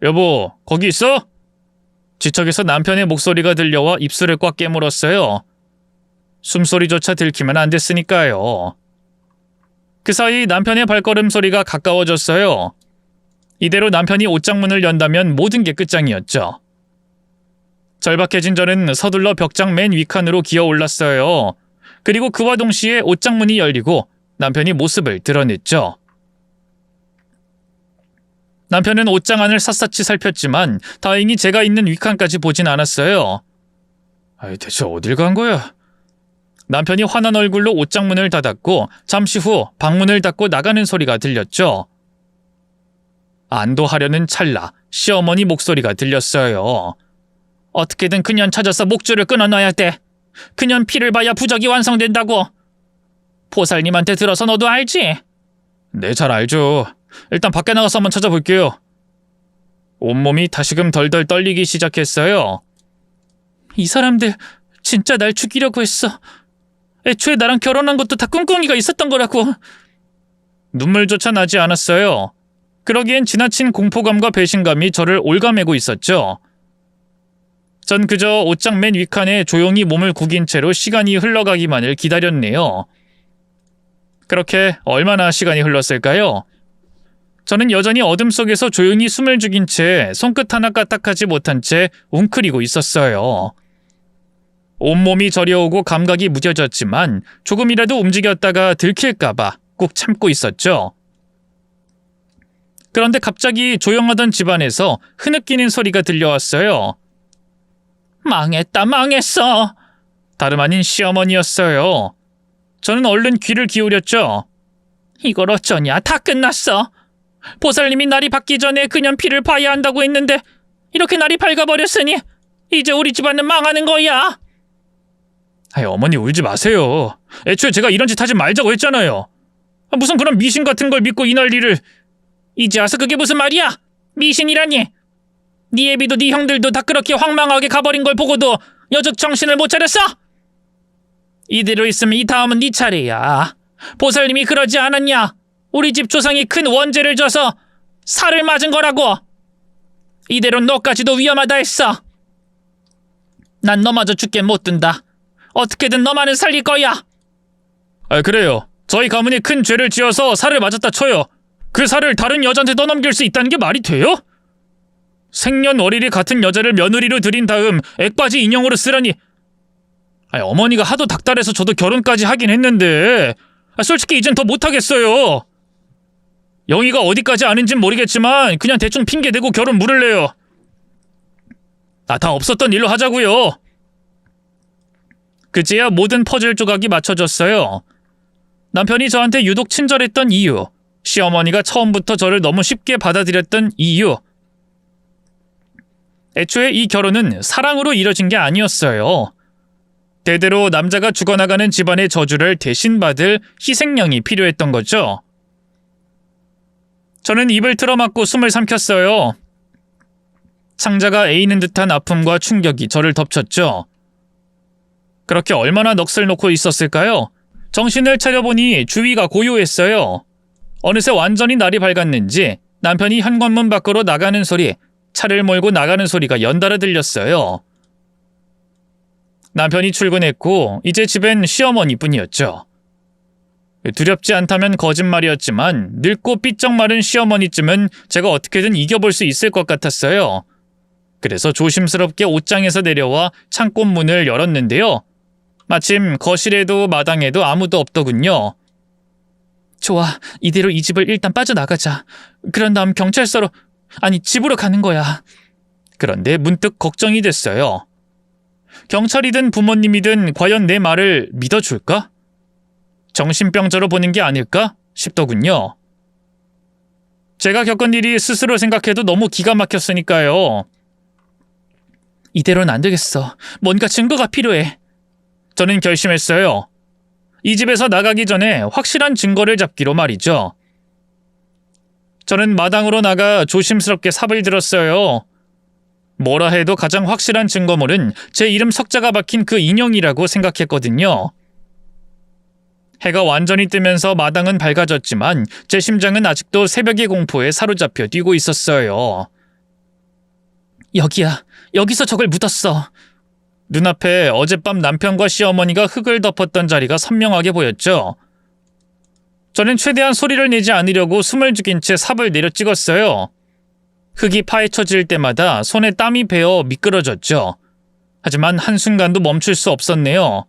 여보, 거기 있어? 지척에서 남편의 목소리가 들려와 입술을 꽉 깨물었어요. 숨소리조차 들키면 안 됐으니까요. 그 사이 남편의 발걸음 소리가 가까워졌어요. 이대로 남편이 옷장문을 연다면 모든 게 끝장이었죠. 절박해진 저는 서둘러 벽장 맨 위칸으로 기어 올랐어요. 그리고 그와 동시에 옷장문이 열리고 남편이 모습을 드러냈죠. 남편은 옷장 안을 샅샅이 살폈지만 다행히 제가 있는 위칸까지 보진 않았어요. 대체 어딜 간 거야? 남편이 화난 얼굴로 옷장문을 닫았고 잠시 후 방문을 닫고 나가는 소리가 들렸죠. 안도하려는 찰나 시어머니 목소리가 들렸어요. 어떻게든 그년 찾아서 목줄을 끊어놔야 돼. 그년 피를 봐야 부적이 완성된다고. 보살님한테 들어서 너도 알지? 네, 잘 알죠. 일단 밖에 나가서 한번 찾아볼게요. 온몸이 다시금 덜덜 떨리기 시작했어요. 이 사람들 진짜 날 죽이려고 했어. 애초에 나랑 결혼한 것도 다 꿍꿍이가 있었던 거라고. 눈물조차 나지 않았어요. 그러기엔 지나친 공포감과 배신감이 저를 올가매고 있었죠. 전 그저 옷장 맨 위칸에 조용히 몸을 구긴 채로 시간이 흘러가기만을 기다렸네요. 그렇게 얼마나 시간이 흘렀을까요? 저는 여전히 어둠 속에서 조용히 숨을 죽인 채 손끝 하나 까딱하지 못한 채 웅크리고 있었어요. 온몸이 저려오고 감각이 무뎌졌지만 조금이라도 움직였다가 들킬까봐 꾹 참고 있었죠. 그런데 갑자기 조용하던 집안에서 흐느끼는 소리가 들려왔어요. 망했다, 망했어. 다름 아닌 시어머니였어요. 저는 얼른 귀를 기울였죠. 이걸 어쩌냐? 다 끝났어. 보살님이 날이 밝기 전에 그년 피를 봐야 한다고 했는데 이렇게 날이 밝아버렸으니 이제 우리 집안은 망하는 거야. 아이, 어머니 울지 마세요. 애초에 제가 이런 짓 하지 말자고 했잖아요. 무슨 그런 미신 같은 걸 믿고 이 난리를. 이제 와서 그게 무슨 말이야? 미신이라니. 네 애비도 네 형들도 다 그렇게 황망하게 가버린 걸 보고도 여적 정신을 못 차렸어? 이대로 있으면 이 다음은 네 차례야. 보살님이 그러지 않았냐? 우리 집 조상이 큰 원죄를 져서 살을 맞은 거라고. 이대로 너까지도 위험하다 했어. 난 너마저 죽게 못 둔다. 어떻게든 너만은 살릴 거야. 아, 그래요. 저희 가문이 큰 죄를 지어서 살을 맞았다 쳐요. 그 살을 다른 여자한테 떠넘길 수 있다는 게 말이 돼요? 생년월일이 같은 여자를 며느리로 들인 다음 액바지 인형으로 쓰라니. 아니, 어머니가 하도 닥달해서 저도 결혼까지 하긴 했는데 솔직히 이젠 더 못하겠어요. 영희가 어디까지 아는진 모르겠지만 그냥 대충 핑계대고 결혼 물을래요. 다 없었던 일로 하자고요. 그제야 모든 퍼즐 조각이 맞춰졌어요. 남편이 저한테 유독 친절했던 이유, 시어머니가 처음부터 저를 너무 쉽게 받아들였던 이유. 애초에 이 결혼은 사랑으로 이뤄진 게 아니었어요. 대대로 남자가 죽어나가는 집안의 저주를 대신 받을 희생양이 필요했던 거죠. 저는 입을 틀어막고 숨을 삼켰어요. 창자가 에이는 듯한 아픔과 충격이 저를 덮쳤죠. 그렇게 얼마나 넋을 놓고 있었을까요? 정신을 차려보니 주위가 고요했어요. 어느새 완전히 날이 밝았는지 남편이 현관문 밖으로 나가는 소리, 차를 몰고 나가는 소리가 연달아 들렸어요. 남편이 출근했고 이제 집엔 시어머니뿐이었죠. 두렵지 않다면 거짓말이었지만 늙고 삐쩍 마른 시어머니쯤은 제가 어떻게든 이겨볼 수 있을 것 같았어요. 그래서 조심스럽게 옷장에서 내려와 창고 문을 열었는데요. 마침 거실에도 마당에도 아무도 없더군요. 좋아, 이대로 이 집을 일단 빠져나가자. 그런 다음 경찰서로, 아니 집으로 가는 거야. 그런데 문득 걱정이 됐어요. 경찰이든 부모님이든 과연 내 말을 믿어줄까? 정신병자로 보는 게 아닐까 싶더군요. 제가 겪은 일이 스스로 생각해도 너무 기가 막혔으니까요. 이대로는 안 되겠어. 뭔가 증거가 필요해. 저는 결심했어요. 이 집에서 나가기 전에 확실한 증거를 잡기로 말이죠. 저는 마당으로 나가 조심스럽게 삽을 들었어요. 뭐라 해도 가장 확실한 증거물은 제 이름 석자가 박힌 그 인형이라고 생각했거든요. 해가 완전히 뜨면서 마당은 밝아졌지만 제 심장은 아직도 새벽의 공포에 사로잡혀 뛰고 있었어요. 여기야. 여기서 저걸 묻었어. 눈앞에 어젯밤 남편과 시어머니가 흙을 덮었던 자리가 선명하게 보였죠. 저는 최대한 소리를 내지 않으려고 숨을 죽인 채 삽을 내려 찍었어요. 흙이 파헤쳐질 때마다 손에 땀이 배어 미끄러졌죠. 하지만 한순간도 멈출 수 없었네요.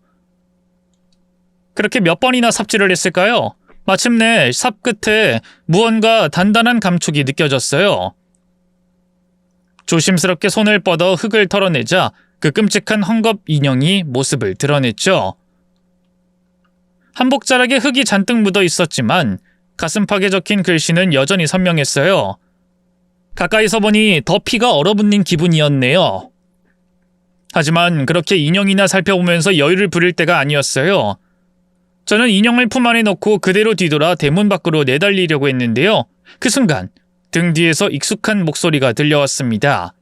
그렇게 몇 번이나 삽질을 했을까요? 마침내 삽 끝에 무언가 단단한 감촉이 느껴졌어요. 조심스럽게 손을 뻗어 흙을 털어내자 그 끔찍한 헝겊 인형이 모습을 드러냈죠. 한복자락에 흙이 잔뜩 묻어 있었지만 가슴팍에 적힌 글씨는 여전히 선명했어요. 가까이서 보니 더 피가 얼어붙는 기분이었네요. 하지만 그렇게 인형이나 살펴보면서 여유를 부릴 때가 아니었어요. 저는 인형을 품 안에 넣고 그대로 뒤돌아 대문 밖으로 내달리려고 했는데요. 그 순간 등 뒤에서 익숙한 목소리가 들려왔습니다.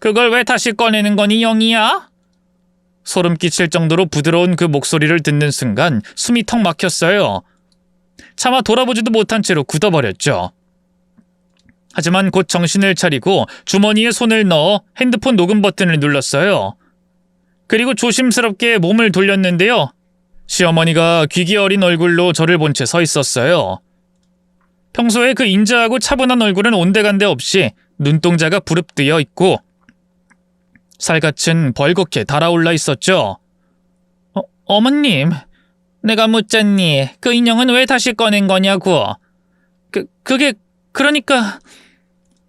그걸 왜 다시 꺼내는 거니, 영희야? 소름 끼칠 정도로 부드러운 그 목소리를 듣는 순간 숨이 턱 막혔어요. 차마 돌아보지도 못한 채로 굳어버렸죠. 하지만 곧 정신을 차리고 주머니에 손을 넣어 핸드폰 녹음 버튼을 눌렀어요. 그리고 조심스럽게 몸을 돌렸는데요. 시어머니가 귀기 어린 얼굴로 저를 본 채 서 있었어요. 평소에 그 인자하고 차분한 얼굴은 온데간데 없이 눈동자가 부릅뜨여 있고 살갗은 벌겋게 달아올라 있었죠. 어머님, 내가 묻잖니. 그 인형은 왜 다시 꺼낸 거냐고. 그러니까...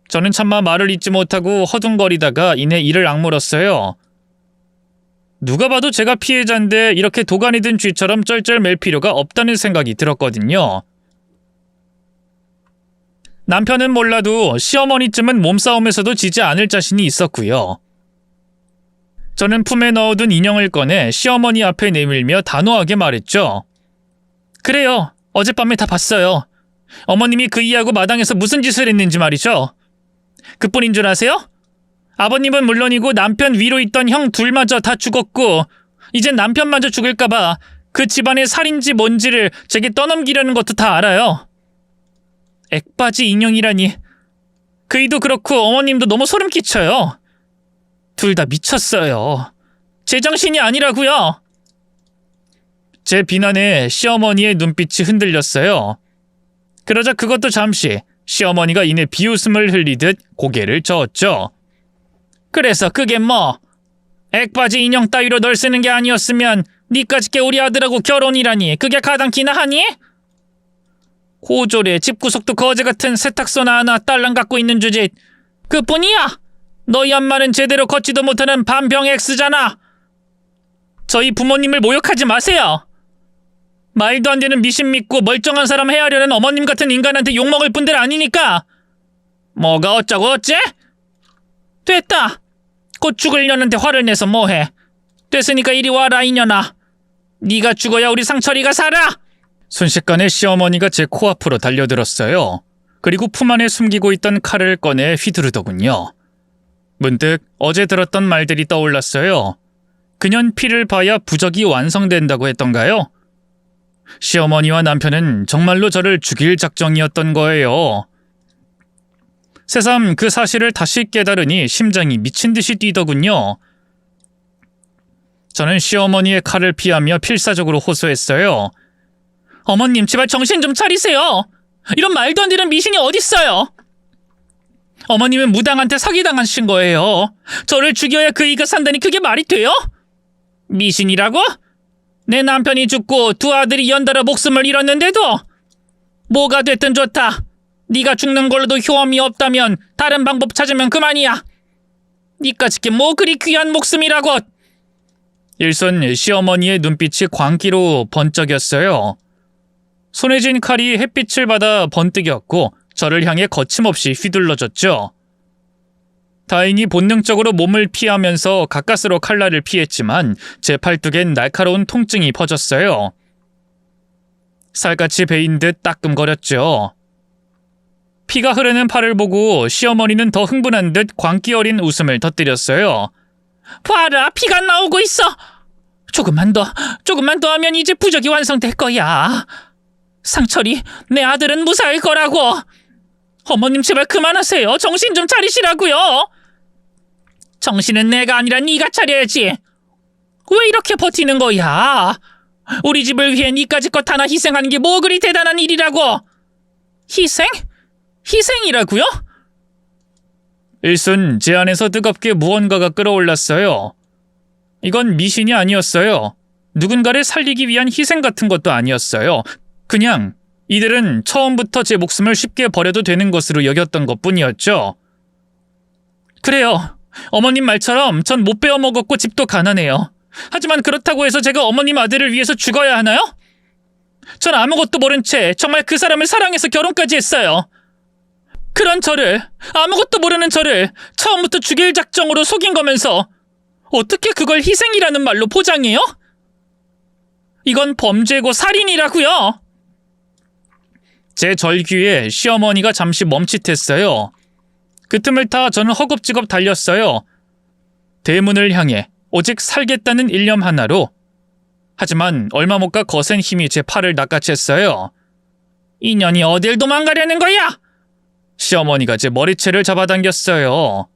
저는 차마 말을 잇지 못하고 허둥거리다가 이내 이를 악물었어요. 누가 봐도 제가 피해자인데 이렇게 도가니 든 쥐처럼 쩔쩔맬 필요가 없다는 생각이 들었거든요. 남편은 몰라도 시어머니쯤은 몸싸움에서도 지지 않을 자신이 있었고요. 저는 품에 넣어둔 인형을 꺼내 시어머니 앞에 내밀며 단호하게 말했죠. 그래요. 어젯밤에 다 봤어요. 어머님이 그 이하고 마당에서 무슨 짓을 했는지 말이죠. 그뿐인 줄 아세요? 아버님은 물론이고 남편 위로 있던 형 둘마저 다 죽었고 이젠 남편마저 죽을까봐 그 집안의 살인지 뭔지를 제게 떠넘기려는 것도 다 알아요. 액바지 인형이라니. 그이도 그렇고 어머님도 너무 소름 끼쳐요. 둘 다 미쳤어요. 제정신이 아니라고요. 제 비난에 시어머니의 눈빛이 흔들렸어요. 그러자 그것도 잠시 시어머니가 이내 비웃음을 흘리듯 고개를 저었죠. 그래서 그게 뭐? 액바지 인형 따위로 널 쓰는 게 아니었으면 니까짓게 우리 아들하고 결혼이라니 그게 가당키나 하니? 고졸에 집구석도 거지 같은 세탁소나 하나 딸랑 갖고 있는 주제 그뿐이야. 너희 엄마는 제대로 걷지도 못하는 반병 X잖아. 저희 부모님을 모욕하지 마세요. 말도 안 되는 미신 믿고 멀쩡한 사람 해하려는 어머님 같은 인간한테 욕먹을 분들 아니니까. 뭐가 어쩌고 어째? 됐다. 곧 죽으려는데 화를 내서 뭐해. 됐으니까 이리 와라 이년아. 네가 죽어야 우리 상철이가 살아. 순식간에 시어머니가 제 코앞으로 달려들었어요. 그리고 품 안에 숨기고 있던 칼을 꺼내 휘두르더군요. 문득 어제 들었던 말들이 떠올랐어요. 그년 피를 봐야 부적이 완성된다고 했던가요? 시어머니와 남편은 정말로 저를 죽일 작정이었던 거예요. 새삼 그 사실을 다시 깨달으니 심장이 미친 듯이 뛰더군요. 저는 시어머니의 칼을 피하며 필사적으로 호소했어요. 어머님 제발 정신 좀 차리세요. 이런 말도 안 되는 미신이 어딨어요. 어머님은 무당한테 사기당하신 거예요. 저를 죽여야 그 이가 산다니 그게 말이 돼요? 미신이라고? 내 남편이 죽고 두 아들이 연달아 목숨을 잃었는데도 뭐가 됐든 좋다. 네가 죽는 걸로도 효험이 없다면 다른 방법 찾으면 그만이야. 니까짓게 뭐 그리 귀한 목숨이라고. 일손 시어머니의 눈빛이 광기로 번쩍였어요. 손에 쥔 칼이 햇빛을 받아 번뜩였고 저를 향해 거침없이 휘둘러졌죠. 다행히 본능적으로 몸을 피하면서 가까스로 칼날을 피했지만 제 팔뚝엔 날카로운 통증이 퍼졌어요. 살갗이 베인 듯 따끔거렸죠. 피가 흐르는 팔을 보고 시어머니는 더 흥분한 듯 광기 어린 웃음을 터뜨렸어요. 봐라, 피가 나오고 있어. 조금만 더 하면 이제 부적이 완성될 거야. 상철이, 내 아들은 무사할 거라고. 어머님 제발 그만하세요. 정신 좀 차리시라고요. 정신은 내가 아니라 네가 차려야지. 왜 이렇게 버티는 거야? 우리 집을 위해 니까지 것 하나 희생하는 게 뭐 그리 대단한 일이라고. 희생? 희생이라고요? 일순 제 안에서 뜨겁게 무언가가 끓어올랐어요. 이건 미신이 아니었어요. 누군가를 살리기 위한 희생 같은 것도 아니었어요. 그냥 이들은 처음부터 제 목숨을 쉽게 버려도 되는 것으로 여겼던 것뿐이었죠. 그래요. 어머님 말처럼 전 못 베어먹었고 집도 가난해요. 하지만 그렇다고 해서 제가 어머님 아들을 위해서 죽어야 하나요? 전 아무것도 모른 채 정말 그 사람을 사랑해서 결혼까지 했어요. 그런 저를, 아무것도 모르는 저를 처음부터 죽일 작정으로 속인 거면서 어떻게 그걸 희생이라는 말로 포장해요? 이건 범죄고 살인이라고요. 제 절규에 시어머니가 잠시 멈칫했어요. 그 틈을 타 저는 허겁지겁 달렸어요. 대문을 향해 오직 살겠다는 일념 하나로. 하지만 얼마 못 가 거센 힘이 제 팔을 낚아챘어요. 이년이 어딜 도망가려는 거야? 시어머니가 제 머리채를 잡아당겼어요.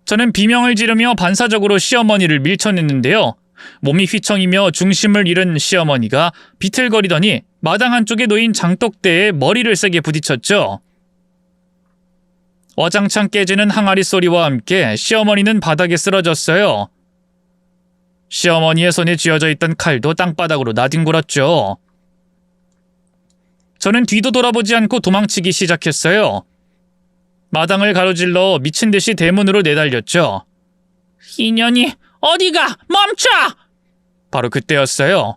저는 비명을 지르며 반사적으로 시어머니를 밀쳐냈는데요. 몸이 휘청이며 중심을 잃은 시어머니가 비틀거리더니 마당 한쪽에 놓인 장독대에 머리를 세게 부딪혔죠. 와장창 깨지는 항아리 소리와 함께 시어머니는 바닥에 쓰러졌어요. 시어머니의 손에 쥐어져 있던 칼도 땅바닥으로 나뒹굴었죠. 저는 뒤도 돌아보지 않고 도망치기 시작했어요. 마당을 가로질러 미친 듯이 대문으로 내달렸죠. 이년이 어디가? 멈춰! 바로 그때였어요.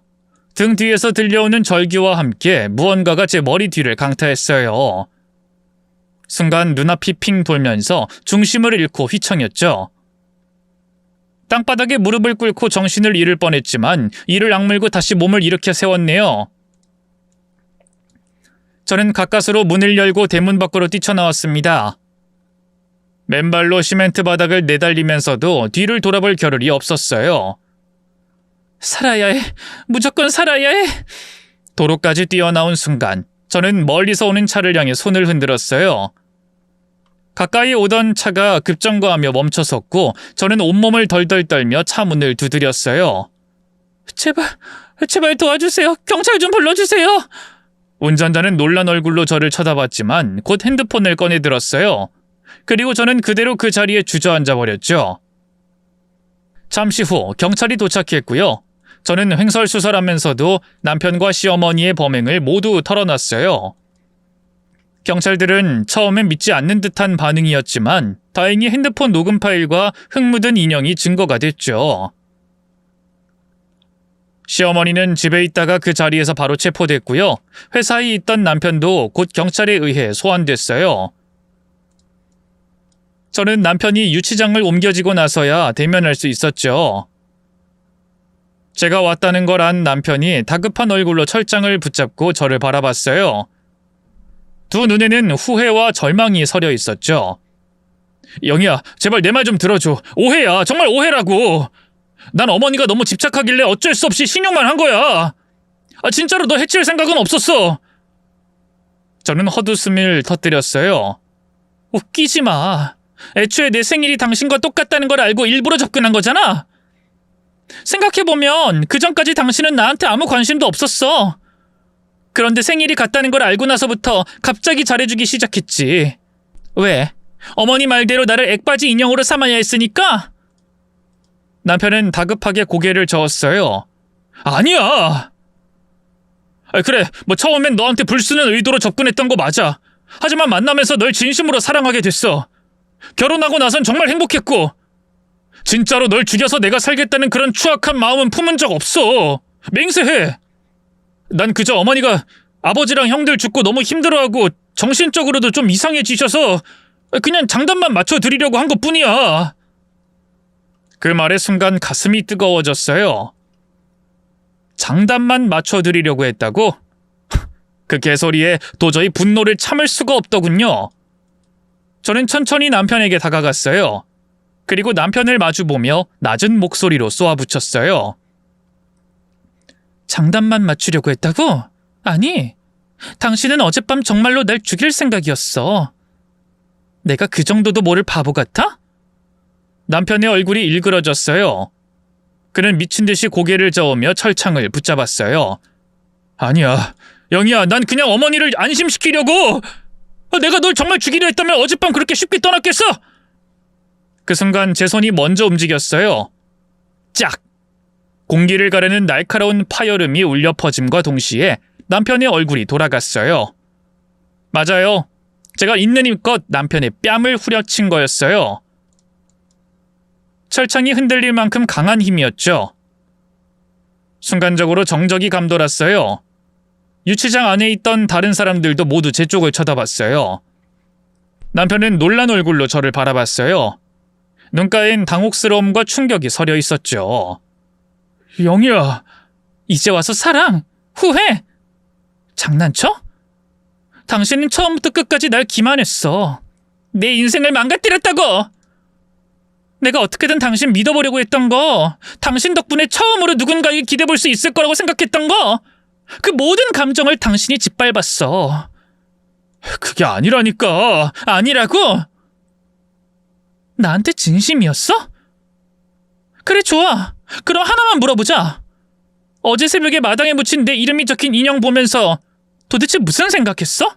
등 뒤에서 들려오는 절규와 함께 무언가가 제 머리 뒤를 강타했어요. 순간 눈앞이 핑 돌면서 중심을 잃고 휘청였죠. 땅바닥에 무릎을 꿇고 정신을 잃을 뻔했지만 이를 악물고 다시 몸을 일으켜 세웠네요. 저는 가까스로 문을 열고 대문 밖으로 뛰쳐나왔습니다. 맨발로 시멘트 바닥을 내달리면서도 뒤를 돌아볼 겨를이 없었어요. 살아야 해. 무조건 살아야 해. 도로까지 뛰어나온 순간 저는 멀리서 오는 차를 향해 손을 흔들었어요. 가까이 오던 차가 급정거하며 멈춰섰고 저는 온몸을 덜덜 떨며 차 문을 두드렸어요. 제발 도와주세요. 경찰 좀 불러주세요. 운전자는 놀란 얼굴로 저를 쳐다봤지만 곧 핸드폰을 꺼내들었어요. 그리고 저는 그대로 그 자리에 주저앉아 버렸죠. 잠시 후 경찰이 도착했고요. 저는 횡설수설하면서도 남편과 시어머니의 범행을 모두 털어놨어요. 경찰들은 처음엔 믿지 않는 듯한 반응이었지만 다행히 핸드폰 녹음 파일과 흙 묻은 인형이 증거가 됐죠. 시어머니는 집에 있다가 그 자리에서 바로 체포됐고요. 회사에 있던 남편도 곧 경찰에 의해 소환됐어요. 저는 남편이 유치장을 옮겨지고 나서야 대면할 수 있었죠. 제가 왔다는 걸 안 남편이 다급한 얼굴로 철장을 붙잡고 저를 바라봤어요. 두 눈에는 후회와 절망이 서려 있었죠. 영희야, 제발 내 말 좀 들어줘. 오해야, 정말 오해라고. 난 어머니가 너무 집착하길래 어쩔 수 없이 신용만 한 거야. 진짜로 너 해칠 생각은 없었어. 저는 헛웃음을 터뜨렸어요. 웃기지 마. 애초에 내 생일이 당신과 똑같다는 걸 알고 일부러 접근한 거잖아. 생각해보면 그전까지 당신은 나한테 아무 관심도 없었어. 그런데 생일이 같다는 걸 알고 나서부터 갑자기 잘해주기 시작했지. 왜? 어머니 말대로 나를 액바지 인형으로 삼아야 했으니까? 남편은 다급하게 고개를 저었어요. 아니야. 그래, 뭐 처음엔 너한테 불쓰는 의도로 접근했던 거 맞아. 하지만 만나면서 널 진심으로 사랑하게 됐어. 결혼하고 나선 정말 행복했고 진짜로 널 죽여서 내가 살겠다는 그런 추악한 마음은 품은 적 없어. 맹세해. 난 그저 어머니가 아버지랑 형들 죽고 너무 힘들어하고 정신적으로도 좀 이상해지셔서 그냥 장단만 맞춰드리려고 한 것뿐이야. 그 말에 순간 가슴이 뜨거워졌어요. 장단만 맞춰드리려고 했다고? 그 개소리에 도저히 분노를 참을 수가 없더군요. 저는 천천히 남편에게 다가갔어요. 그리고 남편을 마주보며 낮은 목소리로 쏘아붙였어요. 장단만 맞추려고 했다고? 아니, 당신은 어젯밤 정말로 날 죽일 생각이었어. 내가 그 정도도 모를 바보 같아? 남편의 얼굴이 일그러졌어요. 그는 미친 듯이 고개를 저으며 철창을 붙잡았어요. 아니야, 영희야, 난 그냥 어머니를 안심시키려고. 내가 널 정말 죽이려 했다면 어젯밤 그렇게 쉽게 떠났겠어? 그 순간 제 손이 먼저 움직였어요. 짝! 공기를 가르는 날카로운 파열음이 울려 퍼짐과 동시에 남편의 얼굴이 돌아갔어요. 맞아요. 제가 있는 힘껏 남편의 뺨을 후려친 거였어요. 철창이 흔들릴 만큼 강한 힘이었죠. 순간적으로 정적이 감돌았어요. 유치장 안에 있던 다른 사람들도 모두 제 쪽을 쳐다봤어요. 남편은 놀란 얼굴로 저를 바라봤어요. 눈가엔 당혹스러움과 충격이 서려 있었죠. 영희야, 이제 와서 사랑, 후회. 장난쳐? 당신은 처음부터 끝까지 날 기만했어. 내 인생을 망가뜨렸다고. 내가 어떻게든 당신 믿어보려고 했던 거, 당신 덕분에 처음으로 누군가에게 기대볼 수 있을 거라고 생각했던 거, 그 모든 감정을 당신이 짓밟았어. 그게 아니라니까. 아니라고? 나한테 진심이었어? 그래, 좋아. 그럼 하나만 물어보자. 어제 새벽에 마당에 묻힌 내 이름이 적힌 인형 보면서 도대체 무슨 생각했어?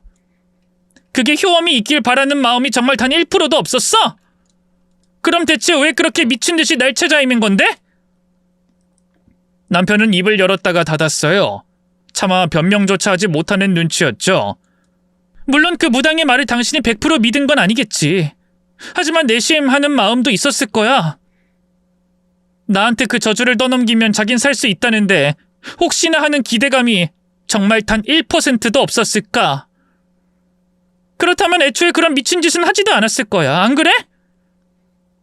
그게 효험이 있길 바라는 마음이 정말 단 1%도 없었어? 그럼 대체 왜 그렇게 미친 듯이 날 찾아 헤맨 건데? 남편은 입을 열었다가 닫았어요. 차마 변명조차 하지 못하는 눈치였죠. 물론 그 무당의 말을 당신이 100% 믿은 건 아니겠지. 하지만 내심하는 마음도 있었을 거야. 나한테 그 저주를 떠넘기면 자긴 살 수 있다는데 혹시나 하는 기대감이 정말 단 1%도 없었을까? 그렇다면 애초에 그런 미친 짓은 하지도 않았을 거야. 안 그래?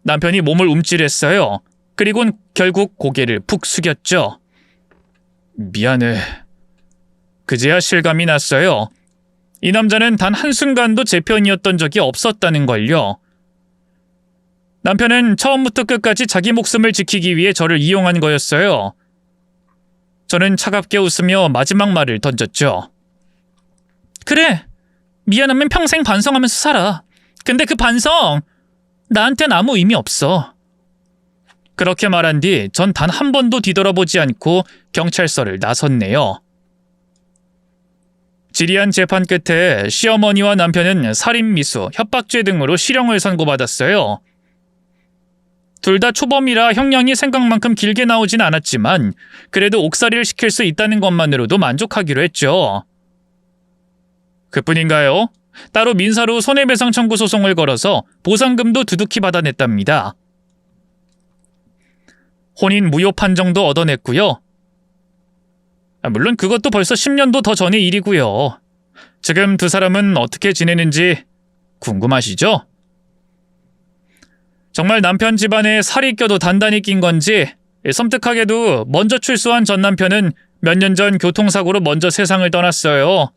남편이 몸을 움찔했어요. 그리곤 결국 고개를 푹 숙였죠. 미안해. 그제야 실감이 났어요. 이 남자는 단 한순간도 제 편이었던 적이 없었다는 걸요. 남편은 처음부터 끝까지 자기 목숨을 지키기 위해 저를 이용한 거였어요. 저는 차갑게 웃으며 마지막 말을 던졌죠. 그래, 미안하면 평생 반성하면서 살아. 근데 그 반성, 나한텐 아무 의미 없어. 그렇게 말한 뒤 전 단 한 번도 뒤돌아보지 않고 경찰서를 나섰네요. 지리한 재판 끝에 시어머니와 남편은 살인미수, 협박죄 등으로 실형을 선고받았어요. 둘 다 초범이라 형량이 생각만큼 길게 나오진 않았지만 그래도 옥살이를 시킬 수 있다는 것만으로도 만족하기로 했죠. 그뿐인가요? 따로 민사로 손해배상 청구 소송을 걸어서 보상금도 두둑히 받아냈답니다. 혼인 무효 판정도 얻어냈고요. 물론 그것도 벌써 10년도 더 전의 일이고요. 지금 두 사람은 어떻게 지내는지 궁금하시죠? 정말 남편 집안에 살이 껴도 단단히 낀 건지 섬뜩하게도 먼저 출소한 전 남편은 몇 년 전 교통사고로 먼저 세상을 떠났어요.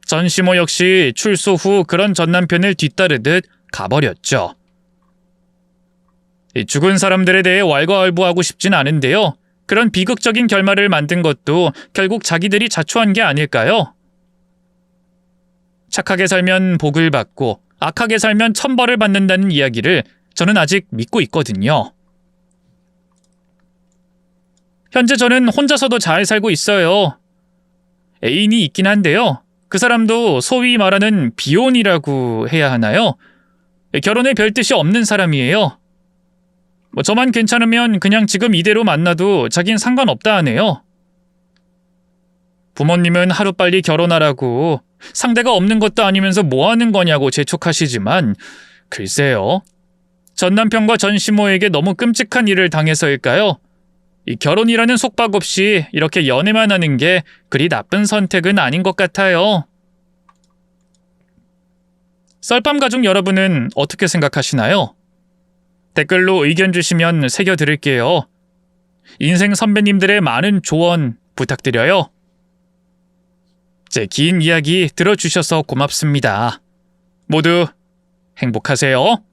전시모 역시 출소 후 그런 전 남편을 뒤따르듯 가버렸죠. 죽은 사람들에 대해 왈가왈부하고 싶진 않은데요. 그런 비극적인 결말을 만든 것도 결국 자기들이 자초한 게 아닐까요? 착하게 살면 복을 받고 악하게 살면 천벌을 받는다는 이야기를 저는 아직 믿고 있거든요. 현재 저는 혼자서도 잘 살고 있어요. 애인이 있긴 한데요. 그 사람도 소위 말하는 비혼이라고 해야 하나요? 결혼에 별 뜻이 없는 사람이에요. 저만 괜찮으면 그냥 지금 이대로 만나도 자긴 상관없다 하네요. 부모님은 하루빨리 결혼하라고 상대가 없는 것도 아니면서 뭐 하는 거냐고 재촉하시지만 글쎄요. 전 남편과 전 시모에게 너무 끔찍한 일을 당해서일까요? 이 결혼이라는 속박 없이 이렇게 연애만 하는 게 그리 나쁜 선택은 아닌 것 같아요. 썰밤 가족 여러분은 어떻게 생각하시나요? 댓글로 의견 주시면 새겨드릴게요. 인생 선배님들의 많은 조언 부탁드려요. 제 긴 이야기 들어주셔서 고맙습니다. 모두 행복하세요.